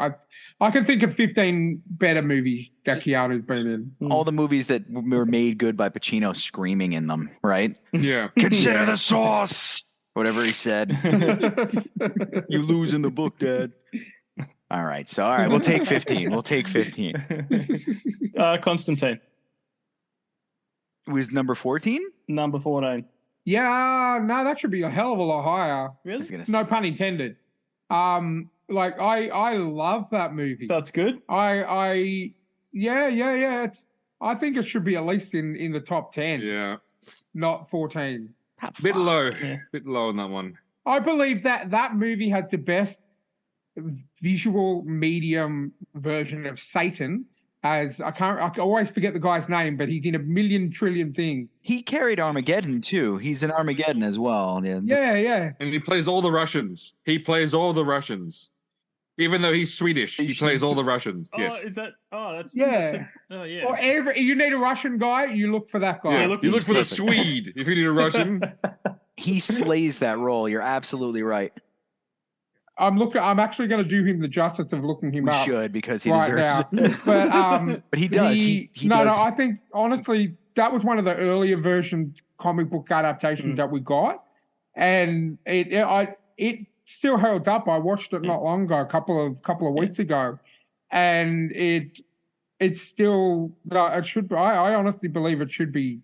I can think of 15 better movies that Keanu's been in. All the movies that were made good by Pacino screaming in them, right? Yeah. Consider the sauce. Whatever he said. You lose in the book, Dad. All right, we'll take 15. We'll take 15. Constantine, It was number 14? number 14. Yeah, no, that should be a hell of a lot higher. Really? No pun intended. Like I love that movie. That's good. Yeah. I think it should be at least in the top 10. Yeah. Not 14. Bit low. Yeah. Bit low on that one. I believe that movie has the best visual medium version of Satan. I always forget the guy's name, but he's in a million trillion things. He carried Armageddon, too. He's in Armageddon as well. Yeah. And he plays all the Russians. Even though he's Swedish, he plays all the Russians. Yes. Oh, is that? Oh, that's Yeah. Oh, yeah. Or you need a Russian guy, you look for that guy. Yeah, you look for the Swede if you need a Russian. He slays that role. You're absolutely right. I'm actually going to do him the justice of looking him We up should, because he right deserves now. it. But He does. He no, does. I think honestly that was one of the earlier version comic book adaptations that we got, and it still held up. I watched it not long ago, a couple of weeks ago, and it's still it should. I honestly believe it should be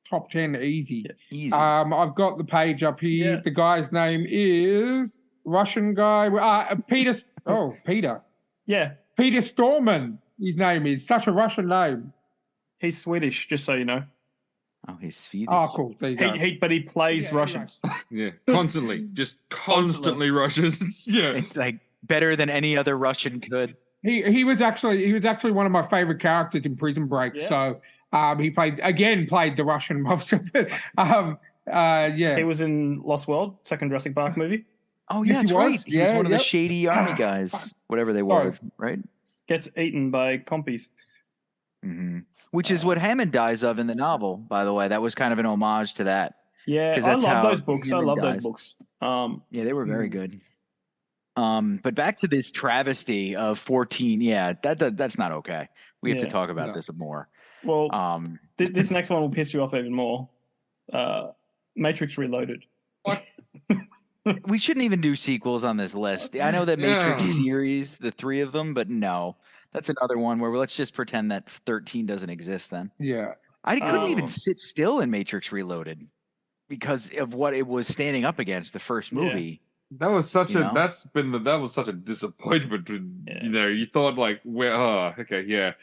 top 10 easy. Easy. I've got the page up here. Yeah. The guy's name is Russian guy. Peter. Oh, Peter. Yeah. Peter Storman. His name is such a Russian name. He's Swedish, just so you know. Oh, he's Swedish. Oh, cool. There you go. But he plays Yeah, Russians. Yeah. Constantly. Just constantly Russians. Yeah. It's like better than any other Russian could. He was actually one of my favorite characters in Prison Break. Yeah. So he played the Russian most of it. Yeah. He was in Lost World, second Jurassic Park movie. Oh, Yes, yeah, that's he right. was. He was Yeah, one of the yep. shady army guys, whatever they were, Sorry. right? Gets eaten by compies. Hmm. Which is what Hammond dies of in the novel, by the way. That was kind of an homage to that. Yeah, 'Cause I that's love how those books. I Hammond love those dies. books. Yeah, they were very good. But back to this travesty of 14. Yeah, that's not okay. We have to Yeah, talk about no. this more. Well, this next one will piss you off even more. Matrix Reloaded. We shouldn't even do sequels on this list. I know that Matrix series, the 3 of them, but no. That's another one where let's just pretend that 13 doesn't exist then. Yeah. I couldn't Oh. even sit still in Matrix Reloaded because of what it was standing up against, the first movie. That was such You a know? that was such a disappointment. Yeah. You know, you thought like, okay, yeah.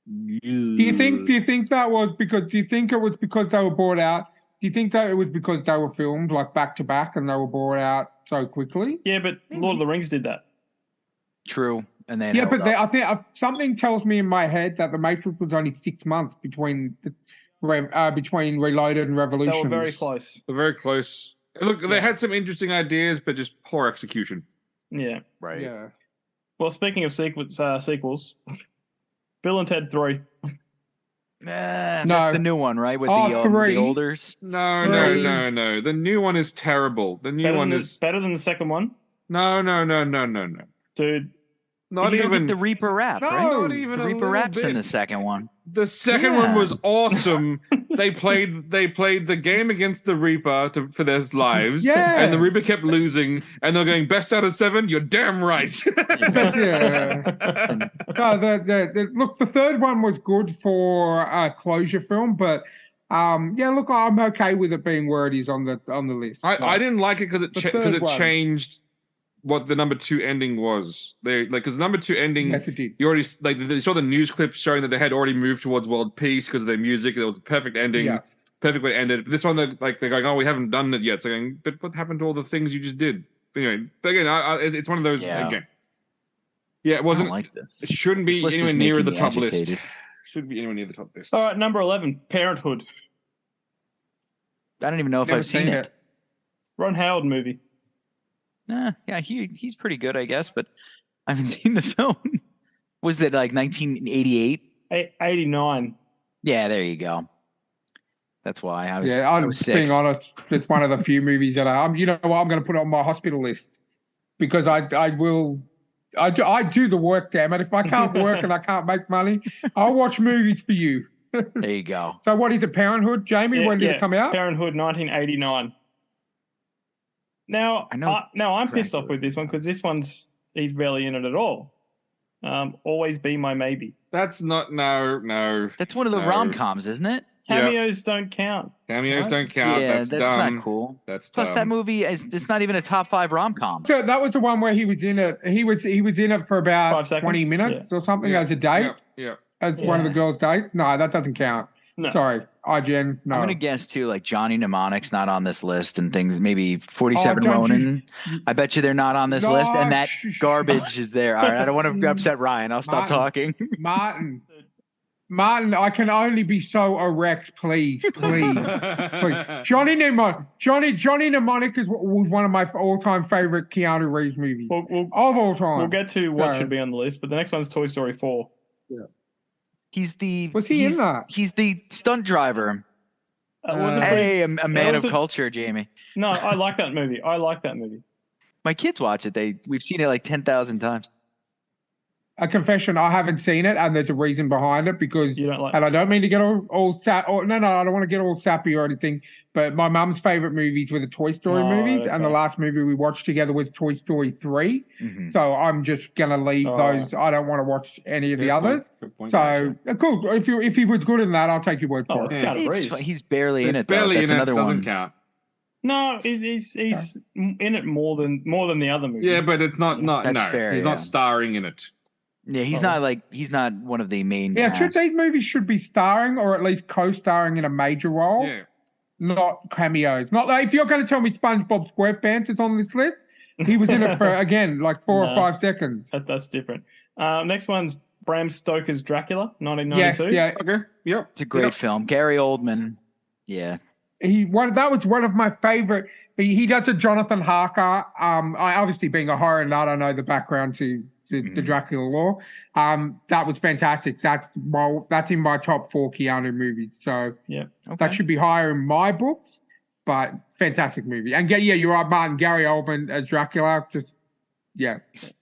Do you think that was because? Do you think it was because they were brought out? Do you think that it was because they were filmed like back to back and they were brought out so quickly? Yeah, but Lord of the Rings did that. True. And then Yeah, but I think something tells me in my head that the Matrix was only 6 months between Reloaded and They Revolution. were very close. They're very close. Look, they had some interesting ideas, but just poor execution. Yeah. right. Yeah. Well, speaking of sequels, Bill and Ted 3. That's No. the new one, right? With Oh, the 3. olders. No. The new one is terrible. The new Better one than is better than the second one, no. dude. Not You don't even get the Reaper rap, No, right? not even The a Reaper little rap's in bit. the second one. The second Yeah. one was awesome. They played the game against the Reaper for their lives. Yeah. And the Reaper kept losing, and they're going best out of 7. You're damn right. Yeah. No, look, the third one was good for a closure film, but yeah, look, I'm okay with it being where it is on the list. I didn't like it because The third one. changed what the number 2 ending was. Because number 2 ending, Yes, it did. you already you saw the news clips showing that they had already moved towards world peace because of their music. It was a perfect ending. Yeah. Perfect way to end it. This one, they're going, oh, we haven't done it yet. So going, but what happened to all the things you just did? Anyway, but again, it's one of those again. Yeah, it I wasn't. don't like this. It shouldn't be This list is anywhere near making the me top list. agitated. Shouldn't be anywhere near the top list. All right, number 11, Parenthood. I don't even know if Never I've seen it. Ron Howard movie. Yeah, he's pretty good, I guess, but I haven't seen the film. Was it like 1988? 89. Yeah, there you go. That's why I was. Yeah, I I'm was being 6. honest. It's one of the few movies that you know what, I'm going to put it on my hospital list because I do the work, damn it. If I can't work and I can't make money, I'll watch movies for you. There you go. So what is it, Parenthood, Jamie? When did it come out? Parenthood, 1989. Now, I'm pissed off with this one because he's barely in it at all. Always Be My Maybe. That's not no. That's one of the rom-coms, isn't it? Cameos don't count. Cameos don't count. Yeah, that's not dumb. cool. That's Plus dumb. that movie it's not even a top 5 rom-com. So that was the one where he was in it. He was in it for 5 about seconds? 20 minutes or something as a date. Yeah. As one of the girls' dates. No, that doesn't count. No. Sorry, IGN. No. I'm gonna guess too, like Johnny Mnemonic's not on this list, and things. Maybe 47 don't Ronin. I bet you they're not on this list, and that garbage is there. All right, I don't want to upset Ryan. I'll stop talking. Martin, I can only be so erect, please. Johnny Mnemonic was one of my all-time favorite Keanu Reeves movies of all time. We'll get to what should be on the list, but the next one's Toy Story 4. Yeah. Was he in that? He's the stunt driver. A man of culture, Jamie. No, I like that movie. My kids watch it. We've seen it like 10,000 times. A confession, I haven't seen it, and there's a reason behind it because, you don't like and I don't mean to get all sap. No, I don't want to get all sappy or anything. But my mum's favorite movies were the Toy Story movies, and the last movie we watched together was Toy Story 3. Mm-hmm. So I'm just gonna leave those. I don't want to watch any of the others. So cool. If he was good in that, I'll take your word for it. He's barely in it. Barely That's in another it. Doesn't one. Count. No, he's in it more than the other movies. Yeah, but it's not. That's fair, he's not starring in it. Yeah, he's not one of the main. Yeah, cast. these movies should be starring or at least co-starring in a major role. Yeah. Not cameos. Not like if you're going to tell me SpongeBob SquarePants is on this list, he was in it for again like 4 or 5 seconds. That's different. Next one's Bram Stoker's Dracula, 1992. Yes, yeah, Okay. Yep. It's a great film. Gary Oldman. Yeah. That was one of my favorite. He does a Jonathan Harker. I obviously being a horror nut, I know the background to the Dracula lore. That was fantastic. That's in my top 4 Keanu movies. So that should be higher in my books, but fantastic movie. And you're right, Martin. Gary Oldman as Dracula,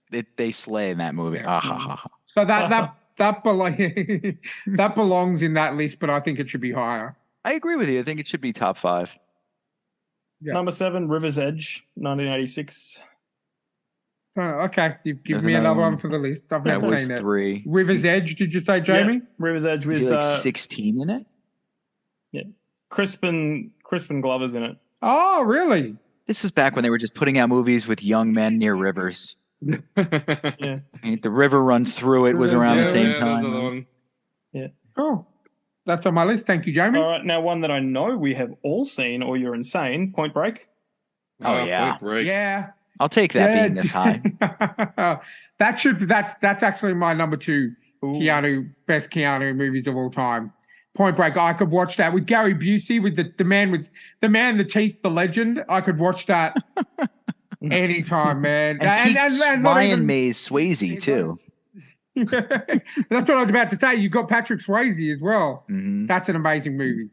They slay in that movie. So that belongs in that list, but I think it should be higher. I agree with you. I think it should be top 5. Yeah. Number 7, River's Edge, 1986. Okay, you've given me another one for the list. I've never seen it. 3. River's Edge, did you say, Jamie? Yeah, River's Edge with Is he like 16 in it? Yeah, Crispin Glover's in it. Oh, really? This is back when they were just putting out movies with young men near rivers. Yeah, The river runs through it was around the same time. Yeah. Oh, that's on my list. Thank you, Jamie. All right, now one that I know we have all seen, or you're insane. Point Break. Oh yeah, Point Break. Yeah. I'll take that being this high. That's actually my number 2 best Keanu movies of all time. Point Break. I could watch that with Gary Busey, with the man, the teeth, the legend. I could watch that anytime, man. And Ryan Mays Swayze too. That's what I was about to say. You've got Patrick Swayze as well. Mm-hmm. That's an amazing movie.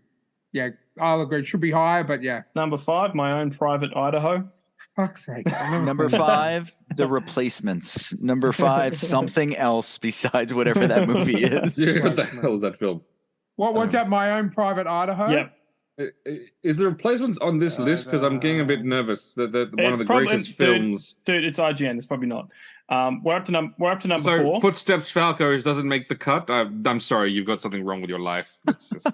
Yeah, I'll agree. It should be higher, but yeah. Number 5, My Own Private Idaho. Fuck's sake. Number 5, The Replacements. Number 5, something else besides whatever that movie is. Yeah, what the hell is that film? What's that? My Own Private Idaho? Yep. Is the Replacements on this list? Because I'm getting a bit nervous that one of the greatest films. Dude, it's IGN. It's probably not. We're up to number 4. Footsteps Falcos doesn't make the cut. I'm sorry, you've got something wrong with your life. It's just...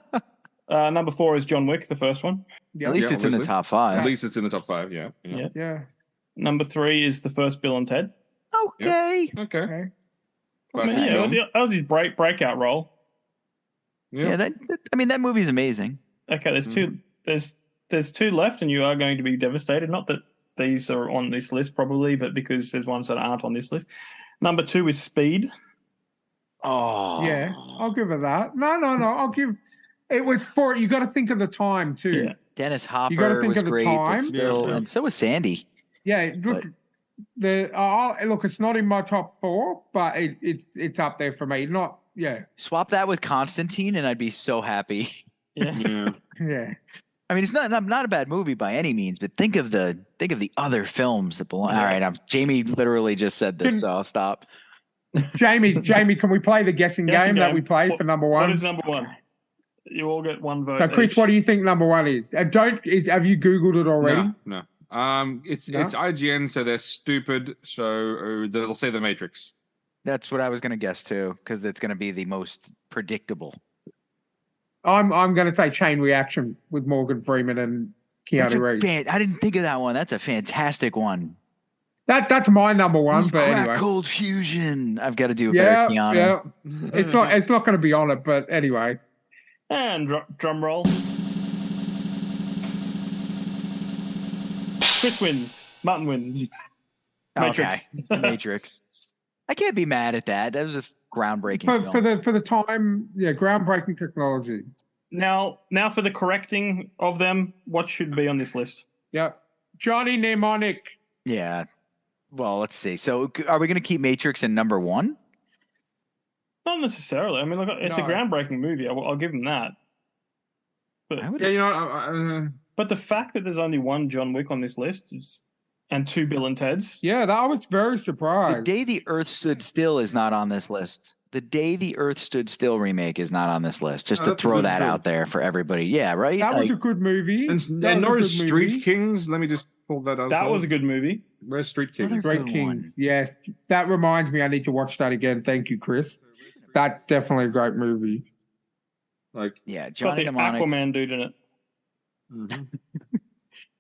Number 4 is John Wick, the first one. At least it's in the top 5. At least it's in the top 5. Yeah. Number 3 is the first Bill and Ted. Okay. Okay. That was his breakout role. Yeah. That movie's amazing. Okay, there's 2 left, and you are going to be devastated. Not that these are on this list, probably, but because there's ones that aren't on this list. Number 2 is Speed. Oh. Yeah, I'll give it that. No. I'll give. It was you got to think of the time too. Yeah. Dennis Hopper you got to think was of the great, time. but still, and so was Sandy. Yeah, look, Look, it's not in my top 4, but it's up there for me. Not Swap that with Constantine, and I'd be so happy. Yeah. yeah. I mean, it's not a bad movie by any means, but think of the other films that belong. All right, Jamie literally just said this, so I'll stop. Jamie, can we play the guessing game that we played for number 1? What is number 1? You all get one vote. So, Chris, each. what do you think number 1 is? Have you Googled it already? No. It's IGN, so they're stupid. So they'll say The Matrix. That's what I was going to guess too, because it's going to be the most predictable. I'm going to say Chain Reaction with Morgan Freeman and Keanu Reeves. I didn't think of that one. That's a fantastic one. That's my number 1, but anyway. Cold Fusion. I've got to do a better Keanu. Yeah. It's not going to be on it, but anyway. And drum roll. Chris wins. Martin wins. Matrix. Okay. Matrix. I can't be mad at that. That was a groundbreaking film. For the time, groundbreaking technology. Now for the correcting of them, what should be on this list? Yep. Johnny Mnemonic. Yeah. Well, let's see. So are we going to keep Matrix in number 1? Not necessarily. I mean, look, it's a groundbreaking movie. I'll give them that. But but the fact that there's only one John Wick on this list and 2 Bill and Ted's. Yeah, I was very surprised. The Day the Earth Stood Still is not on this list. The Day the Earth Stood Still remake is not on this list. Just to throw that out there for everybody. Yeah, right? That was a good movie. And nor is Street Kings. Let me just pull that out. That was a good movie. Where's Street Kings? Street Kings. Yeah, that reminds me I need to watch that again. Thank you, Chris. That's definitely a great movie. Johnny Mnemonic. Aquaman dude in it. Mm-hmm.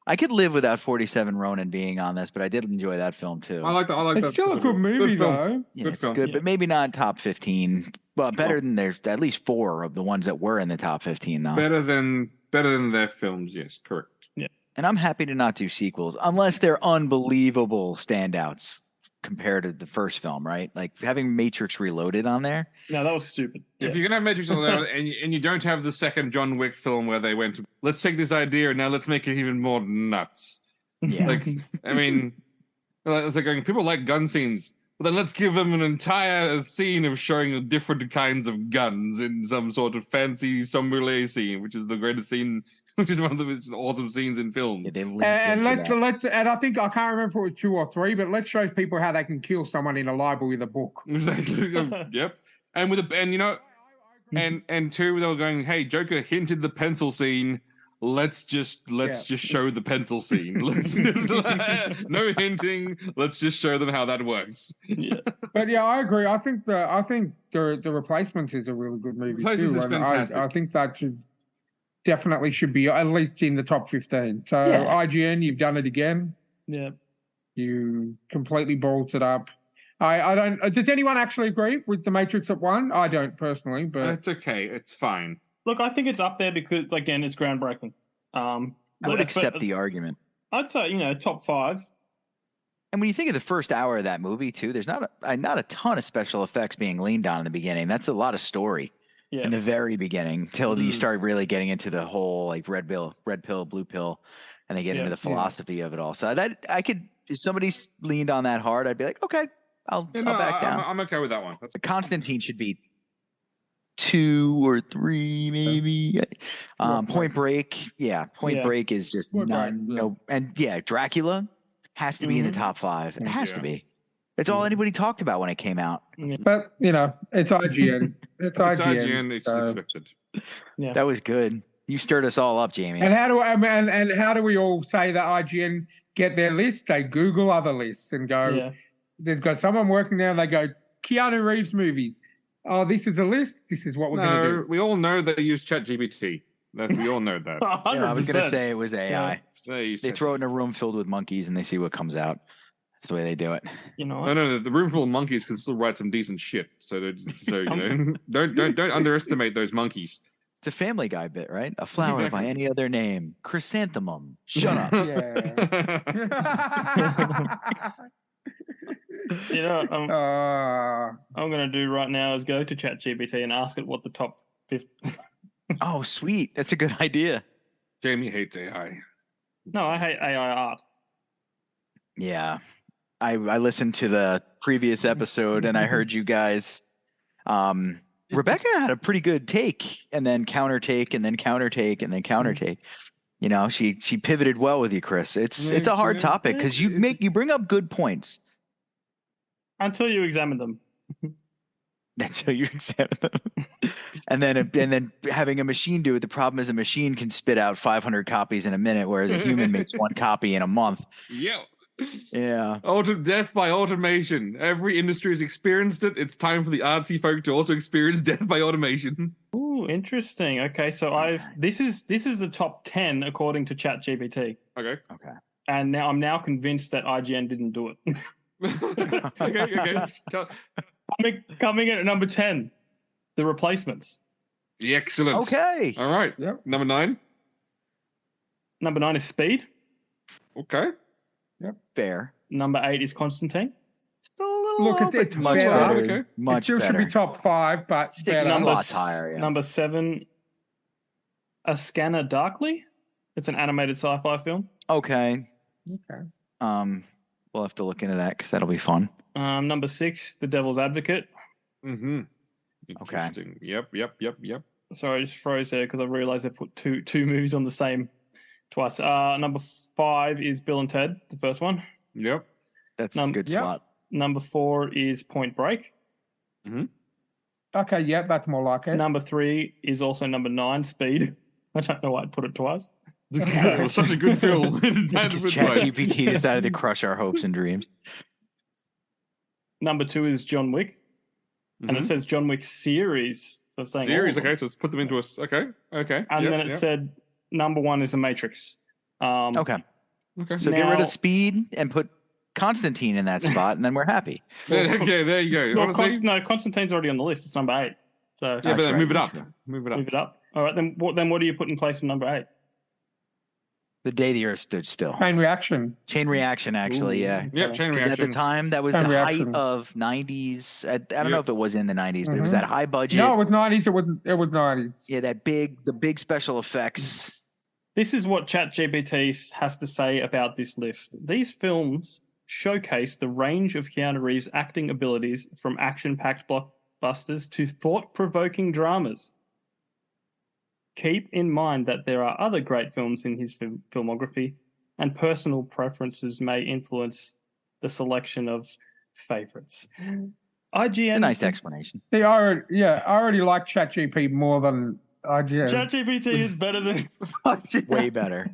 I could live without 47 Ronin being on this, but I did enjoy that film too. I like that. It's still a good movie, though. Yeah, good it's film. good, but maybe not top 15. Well, better than there's at least 4 of the ones that were in the top 15, though. Better than their films. Yes, correct. Yeah, and I'm happy to not do sequels unless they're unbelievable standouts compared to the first film, right? Like having Matrix Reloaded on there. No, that was stupid. If you're gonna have Matrix Reloaded and you don't have the second John Wick film where they went, let's take this idea and now let's make it even more nuts. Yeah. I mean, it's like going, people like gun scenes, but then let's give them an entire scene of showing different kinds of guns in some sort of fancy sommelier scene, which is the greatest scene. Which is one of the most awesome scenes in film. Yeah, and I think I can't remember if it was 2 or 3, but let's show people how they can kill someone in a library with a book. Exactly. Yep. And and 2, they were going, hey, Joker hinted the pencil scene. Let's just show the pencil scene. No hinting. Let's just show them how that works. Yeah. But I agree. I think the Replacements is a really good movie too. Is fantastic. I think that should be at least in the top 15. So IGN, you've done it again. Yeah. You completely ballsed it up. I don't. Does anyone actually agree with The Matrix at 1? I don't personally, but it's okay. It's fine. Look, I think it's up there because again, it's groundbreaking. I would accept the argument. I'd say top 5. And when you think of the first hour of that movie too, there's not a ton of special effects being leaned on in the beginning. That's a lot of story. Yeah. In the very beginning, till you start really getting into the whole like red pill, blue pill, and they get into the philosophy of it all. So that I could, if somebody leaned on that hard, I'd be like, okay, I'll back down. I'm okay with that one. Constantine should be 2 or 3, maybe. Point Break, Point Break is just none. And Dracula has to be in the top 5. It has to be. It's all anybody talked about when it came out. But it's IGN. It's IGN. It's expected. Yeah. That was good. You stirred us all up, Jamie. And how do we all say that IGN get their list? They Google other lists and go. Yeah. There's got someone working there. And they go Keanu Reeves movie. Oh, this is a list. This is what we're going to do. We all know they use ChatGPT. We all know that. I was going to say it was AI. Yeah. They throw it in a room filled with monkeys and they see what comes out. That's the way they do it. No, the room full of monkeys can still write some decent shit. So don't underestimate those monkeys. It's a Family Guy bit, right? A flower by any other name. Chrysanthemum. Shut up. I'm going to do right now is go to ChatGPT and ask it what the top 50. Oh, sweet. That's a good idea. Jamie hates AI. No, I hate AI art. Yeah. I listened to the previous episode and I heard you guys. Rebecca had a pretty good take, and then counter take, and then counter take, and then counter take. You know, she pivoted well with you, Chris. It's a hard topic because you bring up good points until you examine them. Until you examine them, and then having a machine do it. The problem is a machine can spit out 500 copies in a minute, whereas a human makes one copy in a month. Yeah. Yeah. Death by automation. Every industry has experienced it. It's time for the artsy folk to also experience death by automation. Ooh, interesting. Okay, so this is the top 10 according to ChatGPT. Okay. And now I'm convinced that IGN didn't do it. Okay. Coming in at number 10, The Replacements. Excellent. Okay. All right. Yep. Number 9. Number 9 is Speed. Okay. Yep. Fair. Number 8 is Constantine. Look, it's much better. better. Okay. Much it still better. should be top 5, but 6 better. slots higher. Yeah. Number 7, A Scanner Darkly. It's an animated sci-fi film. Okay. Okay. We'll have to look into that because that'll be fun. Number 6, The Devil's Advocate. Mm-hmm. Okay. Interesting. Yep. Sorry, I just froze there because I realized they put two movies on the same twice. Number 5 is Bill and Ted, the first one. Yep. That's a good slot. Number 4 is Point Break. Mm-hmm. Okay, yeah, that's more like it. Number 3 is also number 9, Speed. I don't know why I'd put it twice. It was such a good film. ChatGPT decided to crush our hopes and dreams. Number 2 is John Wick. And it says John Wick series. So it's saying series, okay, so let's put them into a... Okay. And then it said number 1 is The Matrix. Okay. So get rid of Speed and put Constantine in that spot, and then we're happy. Okay, there you go. No, Constantine's already on the list. It's number 8. So yeah, but then move it up. Move it up. All right, then what do you put in place for number 8? The Day the Earth Stood Still. Chain Reaction, actually, yeah. Yep, Chain Reaction. At the time, that was the height of 90s. I don't know if it was in the 90s, but it was that high budget. No, it was 90s. It was 90s. Yeah, the big special effects. This is what ChatGPT has to say about this list. These films showcase the range of Keanu Reeves' acting abilities from action-packed blockbusters to thought-provoking dramas. Keep in mind that there are other great films in his filmography, and personal preferences may influence the selection of favorites. IGN. It's a nice explanation. I already like ChatGPT more than IGN. ChatGPT is better than way better.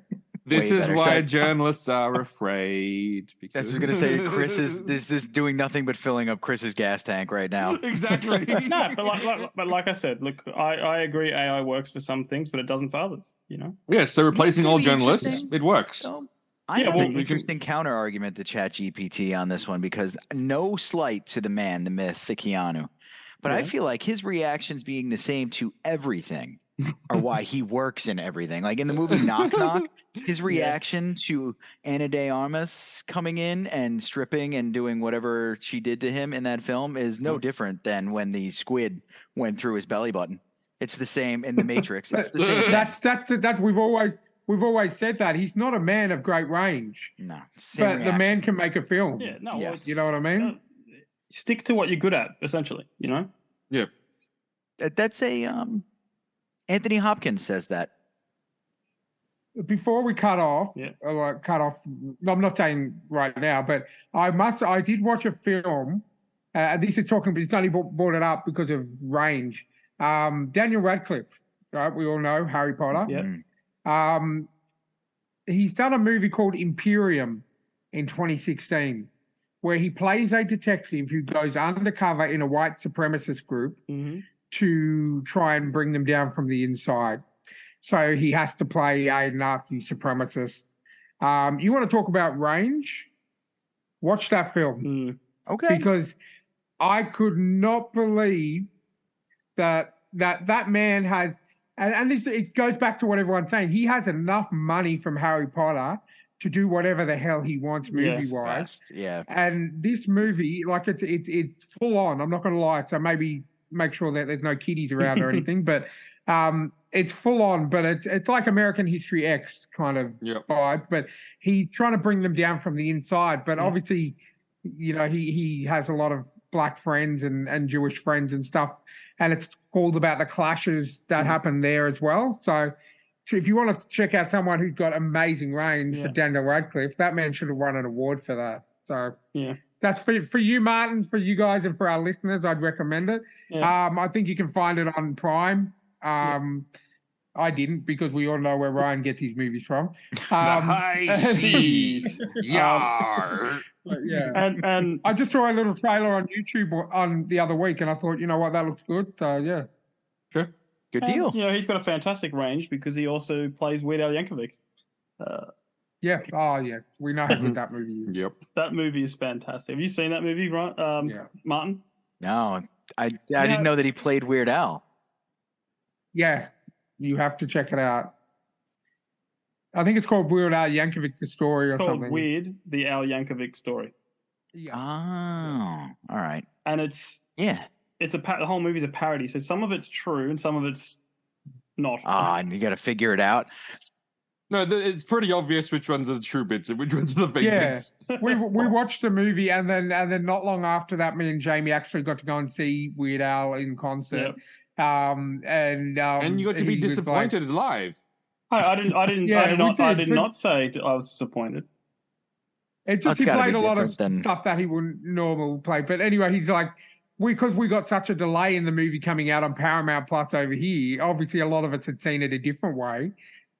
This is why journalists are afraid. That's what I was going to say. Chris is doing nothing but filling up Chris's gas tank right now. Exactly. No, but like I said, look, I agree AI works for some things, but it doesn't for others, you know? Yes, so replacing all journalists, it works. So, I have an interesting counter argument to ChatGPT on this one because no slight to the man, the myth, the Keanu. But I feel like his reactions being the same to everything are why he works in everything. Like in the movie Knock Knock, his reaction to Ana de Armas coming in and stripping and doing whatever she did to him in that film is no different than when the squid went through his belly button. It's the same in The Matrix. It's the same. That's we've always said that he's not a man of great range. No, but the man can make a film. Yeah, no, yes. You know what I mean? Stick to what you're good at, essentially. You know. Yeah. That's a Anthony Hopkins says that. Before we cut off, I'm not saying right now, but I did watch a film. These are talking, but it's only brought it up because of range. Daniel Radcliffe, right? We all know Harry Potter. Yeah. He's done a movie called Imperium in 2016, where he plays a detective who goes undercover in a white supremacist group to try and bring them down from the inside. So he has to play a Nazi supremacist. You want to talk about range? Watch that film. Okay. Because I could not believe that man has, and it goes back to what everyone's saying, he has enough money from Harry Potter to do whatever the hell he wants movie-wise. Yeah. And this movie, like it's full on. I'm not going to lie. So maybe make sure that there's no kiddies around or anything, but it's full on. But it's like American History X kind of vibe. But he's trying to bring them down from the inside. But obviously, he has a lot of black friends and Jewish friends and stuff, and it's called about the clashes that happen there as well. So if you want to check out someone who's got amazing range for Daniel Radcliffe, that man should have won an award for that. So that's for you, Martin, for you guys, and for our listeners. I'd recommend it. I think you can find it on Prime. I didn't, because we all know where Ryan gets his movies from. The high seas. Yar. And I just saw a little trailer on YouTube on the other week, and I thought, you know what, that looks good. So Sure. Good deal. He's got a fantastic range because he also plays Weird Al Yankovic. We know how good that movie is. Yep. That movie is fantastic. Have you seen that movie, Martin? No, I didn't know that he played Weird Al. Yeah, you have to check it out. I think it's called Weird Al Yankovic, the story, or something. It's called Weird, the Al Yankovic story. Yeah. Oh, all right. And it's the whole movie's a parody. So some of it's true and some of it's not. And you got to figure it out. No, it's pretty obvious which ones are the true bits and which ones are the fake bits. we watched the movie, and then not long after that, me and Jamie actually got to go and see Weird Al in concert. And you got to be disappointed live. I did not say I was disappointed. It just, he played a lot of stuff that he wouldn't normally play. But anyway, he's like, because we got such a delay in the movie coming out on Paramount Plus over here, obviously a lot of us had seen it a different way.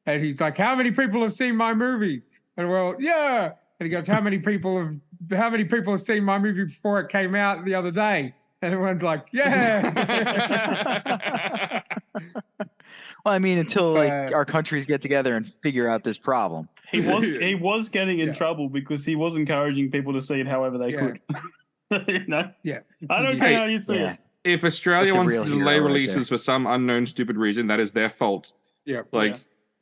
And he's like, how many people have seen my movie? And we're all, yeah. And he goes, how many people have seen my movie before it came out the other day? And everyone's like, yeah. Well, I mean, until our countries get together and figure out this problem. He was getting in trouble because he was encouraging people to see it however they could. Yeah. I don't care how you see it. If Australia wants to delay releases for some unknown stupid reason, that is their fault. Yeah.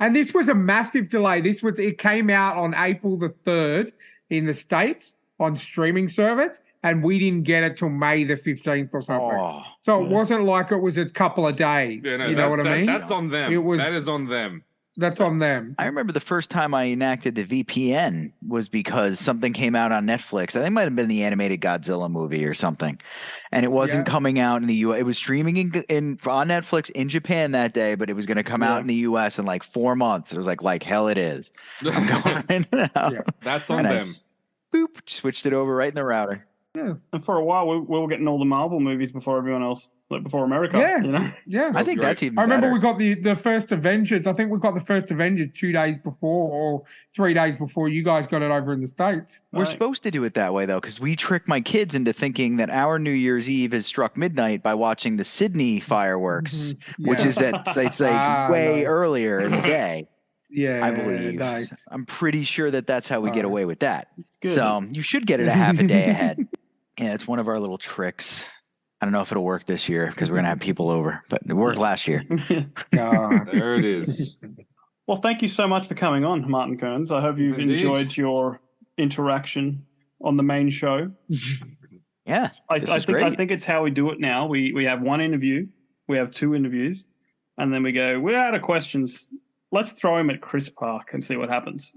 And this was a massive delay. It came out on April the 3rd in the States on streaming service, and we didn't get it till May the 15th or something. So it wasn't like it was a couple of days. Yeah, no, you know what I mean? That's on them. That is on them. That's on them. I remember the first time I enacted the VPN was because something came out on Netflix. I think it might have been the animated Godzilla movie or something. And it wasn't coming out in the U.S. It was streaming on Netflix in Japan that day, but it was going to come out in the U.S. in like 4 months. It was like hell it is. I'm going That's on them. Switched it over right in the router. Yeah. And for a while, we were getting all the Marvel movies before everyone else, like before America. I think that's even I remember better. we got the first Avengers. I think we got the first Avengers 2 days before or 3 days before you guys got it over in the States. We're supposed to do it that way, though, because we trick my kids into thinking that our New Year's Eve has struck midnight by watching the Sydney fireworks, which is way earlier in the day. Yeah, I believe. Nice. I'm pretty sure that's how we get away with that. So you should get it a half a day ahead. Yeah, it's one of our little tricks. I don't know if it'll work this year because we're going to have people over, but it worked last year. There it is. Well, thank you so much for coming on, Martin Kearns. I hope you've enjoyed your interaction on the main show. Yeah, I think it's how we do it now. We have one interview, we have 2 interviews, and then we go, we're out of questions. Let's throw him at Chris Park and see what happens.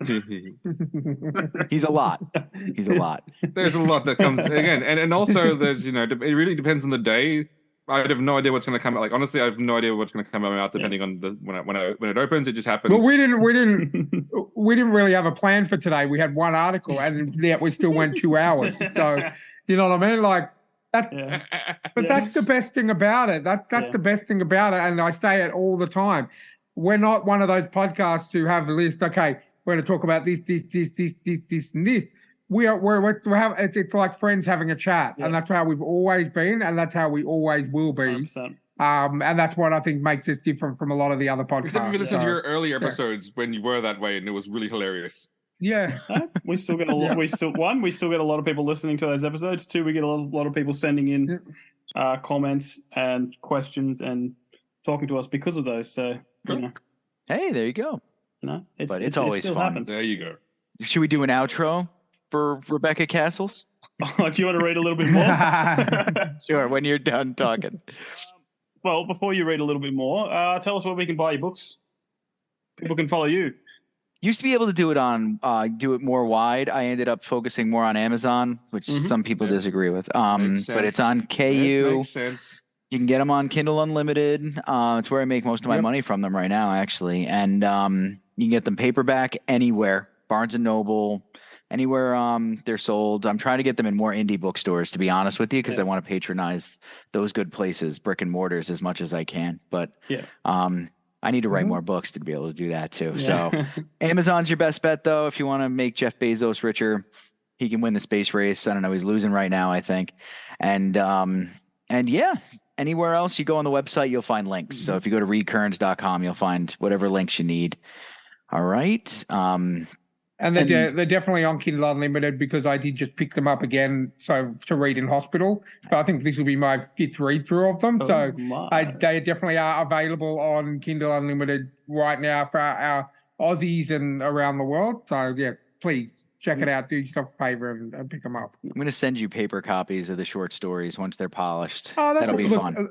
He's a lot. There's a lot that comes again, and also there's it really depends on the day. I have no idea what's going to come out. Like honestly, I have no idea what's going to come out depending on when it opens. It just happens. Well, we didn't really have a plan for today. We had one article, and yet we still went 2 hours. So you know what I mean? Like that. But that's the best thing about it. That's the best thing about it, and I say it all the time. We're not one of those podcasts who have a list. Okay, we're going to talk about this, and this. It's like friends having a chat, and that's how we've always been, and that's how we always will be. 100%. And that's what I think makes us different from a lot of the other podcasts. Except if you listen to your earlier episodes when you were that way, and it was really hilarious. Yeah, we still get a lot. We still get a lot of people listening to those episodes. 2, we get a lot of people sending in comments and questions and talking to us because of those. So. Hey, there you go. It's always fun. Happens. There you go. Should we do an outro for Rebecca Cassells? Do you want to read a little bit more? Sure, when you're done talking. Well, before you read a little bit more, tell us where we can buy your books. People can follow you. Used to be able to do it more wide. I ended up focusing more on Amazon, which some people disagree with. But it's on KU. It makes sense. You can get them on Kindle Unlimited. It's where I make most of my money from them right now, actually. And you can get them paperback anywhere, Barnes and Noble, anywhere they're sold. I'm trying to get them in more indie bookstores, to be honest with you, because I want to patronize those good places, brick and mortars, as much as I can. But I need to write more books to be able to do that too. Yeah. So Amazon's your best bet, though. If you want to make Jeff Bezos richer, he can win the space race. I don't know. He's losing right now, I think. And yeah, anywhere else you go on the website, you'll find links. So if you go to reedkearns.com, you'll find whatever links you need. All right. And they're definitely on Kindle Unlimited because I did just pick them up again to read in hospital. But I think this will be my 5th read through of them. They definitely are available on Kindle Unlimited right now for our Aussies and around the world. So yeah, please check it out. Do yourself a favor and pick them up. I'm going to send you paper copies of the short stories once they're polished. Oh, that'll be fun.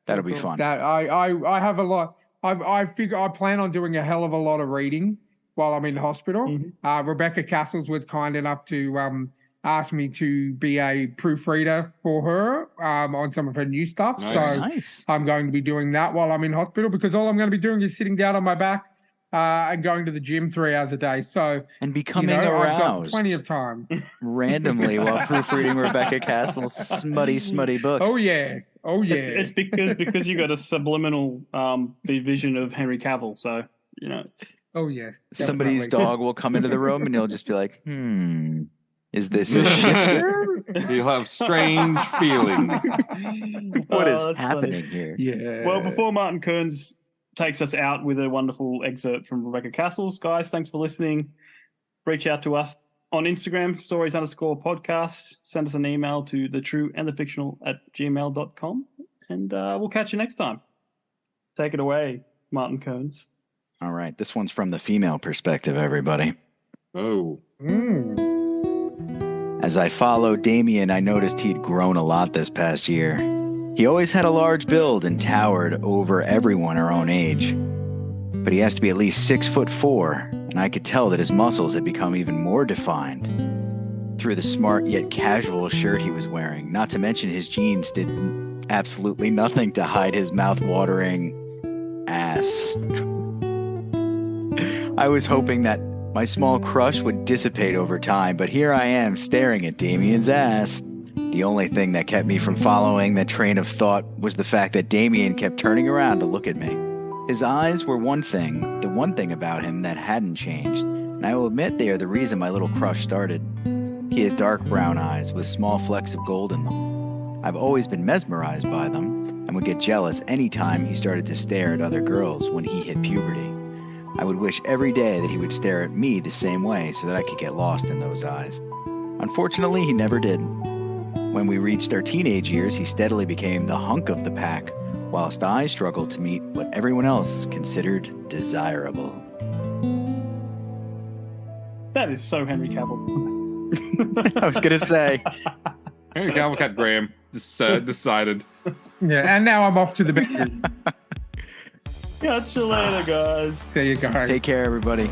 That'll be fun. I have a lot. I figure I plan on doing a hell of a lot of reading while I'm in hospital. Rebecca Cassells was kind enough to ask me to be a proofreader for her on some of her new stuff. Nice. I'm going to be doing that while I'm in hospital because all I'm going to be doing is sitting down on my back and going to the gym 3 hours a day. And becoming aroused. I've got plenty of time. Randomly while proofreading Rebecca Cassells' smutty books. Oh, yeah. It's because you got a subliminal vision of Henry Cavill. So, it's... Oh, yes. Definitely. Somebody's dog will come into the room and you'll just be like, is this a shifter? You'll have strange feelings. What is happening here? Yeah. Well, before Martin Kearns takes us out with a wonderful excerpt from Rebecca Cassells, guys, thanks for listening. Reach out to us on Instagram, stories_podcast. Send us an email to thetrueandthefictional@gmail.com. And we'll catch you next time. Take it away, Martin Kearns. All right. This one's from the female perspective, everybody. Oh. As I followed Damien, I noticed he'd grown a lot this past year. He always had a large build and towered over everyone our own age. But he has to be at least 6'4", and I could tell that his muscles had become even more defined. Through the smart yet casual shirt he was wearing, not to mention his jeans did absolutely nothing to hide his mouth-watering ass. I was hoping that my small crush would dissipate over time, but here I am staring at Damien's ass. The only thing that kept me from following that train of thought was the fact that Damien kept turning around to look at me. His eyes were one thing, the one thing about him that hadn't changed, and I will admit they are the reason my little crush started. He has dark brown eyes with small flecks of gold in them. I've always been mesmerized by them, and would get jealous any time he started to stare at other girls when he hit puberty. I would wish every day that he would stare at me the same way so that I could get lost in those eyes. Unfortunately, he never did. When we reached our teenage years, he steadily became the hunk of the pack, whilst I struggled to meet what everyone else considered desirable. That is so Henry Cavill. I was going to say. Henry Cavill cut Graham. Decided. Yeah, and now I'm off to the bedroom. Catch you later, guys. There you go. Take care, everybody.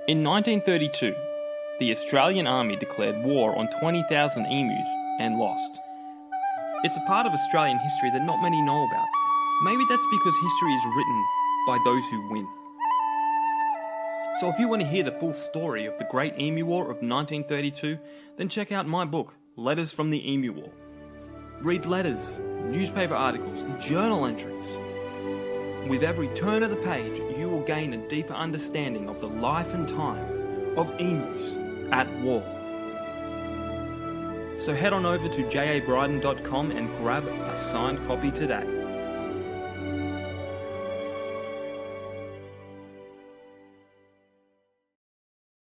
In 1932, the Australian Army declared war on 20,000 emus and lost. It's a part of Australian history that not many know about. Maybe that's because history is written by those who win. So if you want to hear the full story of the Great Emu War of 1932, then check out my book, Letters from the Emu War. Read letters, newspaper articles, and journal entries. With every turn of the page, you will gain a deeper understanding of the life and times of emus at war. So head on over to jabryden.com and grab a signed copy today.